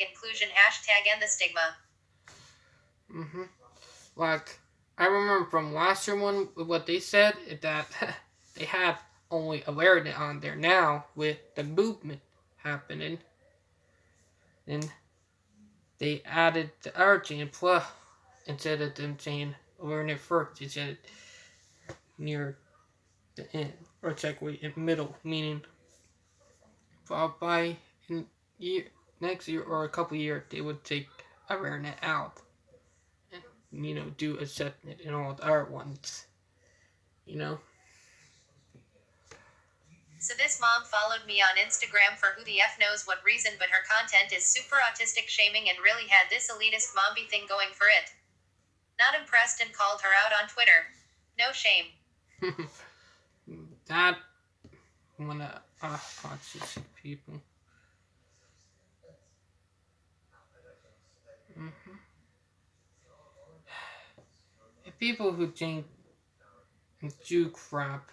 #inclusion #end the stigma. Like, I remember from last year one, what they said is that they had only awareness on there. Now, with the movement happening, then they added the urgent plus instead of them saying awareness first, they said it near the end, or it's like in the middle, meaning by in year, next year or a couple years, they would take awareness out and, do acceptance and all the other ones, you know. So this mom followed me on Instagram for who the F knows what reason, but her content is super autistic shaming and really had this elitist momby thing going for it. Not impressed and called her out on Twitter. No shame. That one of autistic people. Mm-hmm. And people who think and do crap,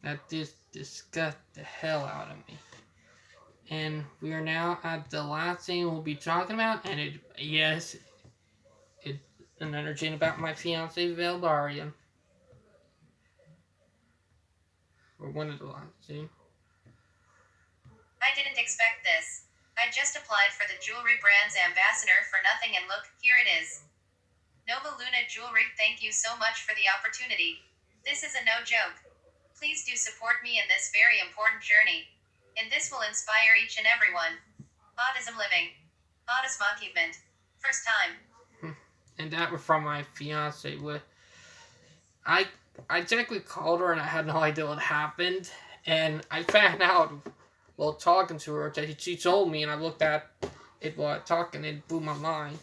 that just disgust the hell out of me. And we are now at the last thing we'll be talking about, and it's another thing about my fiance Veldaria. Or one of the last things. I didn't expect this. I just applied for the jewelry brand's ambassador for nothing, and look, here it is. Nova Luna Jewelry, thank you so much for the opportunity. This is a no joke. Please do support me in this very important journey. And this will inspire each and everyone. Autism living. Autism achievement. First time. And that was from my fiance. I I technically called her and I had no idea what happened. And I found out while talking to her that she told me, and I looked at it while talking, and it blew my mind.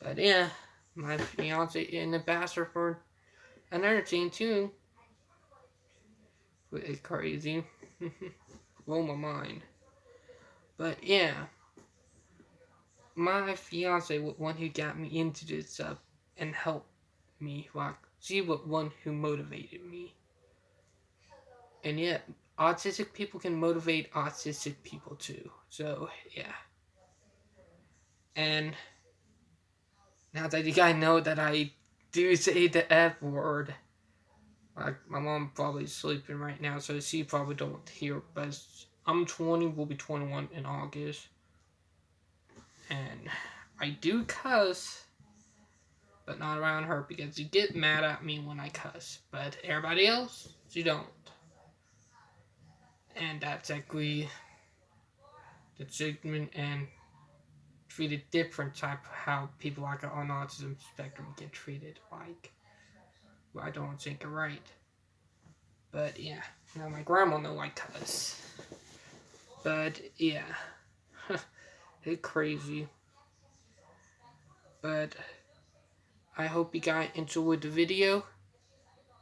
But yeah, my fiance is an ambassador for another team too. It's crazy. Blow my mind. But yeah, my fiance was one who got me into this stuff and helped me. Like, she was one who motivated me. And yet, autistic people can motivate autistic people too. So, yeah. And now that you guys know that I do say the F word, like, my mom probably sleeping right now, so she probably don't hear. But I'm 20, will be 21 in August. And I do cuss, but not around her because she get mad at me when I cuss. But everybody else, she don't. And that's actually the treatment and treated different type of how people like on autism spectrum get treated. Like, well, I don't think are right. But yeah, now my grandma know I cuss. But yeah, it's crazy. But I hope you guys enjoyed the video,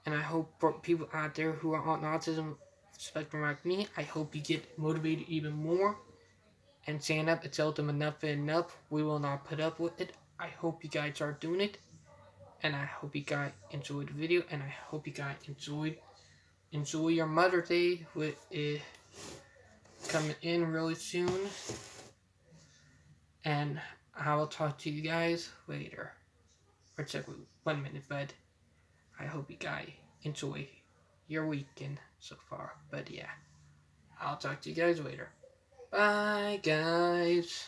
and I hope for people out there who are on autism spectrum like me, I hope you get motivated even more and stand up and tell them enough is enough. We will not put up with it. I hope you guys are doing it, and I hope you guys enjoyed the video, and I hope you guys enjoy your Mother's Day with it coming in really soon. And I will talk to you guys later. Or it's like 1 minute, but I hope you guys enjoy your weekend so far. But yeah, I'll talk to you guys later. Bye, guys.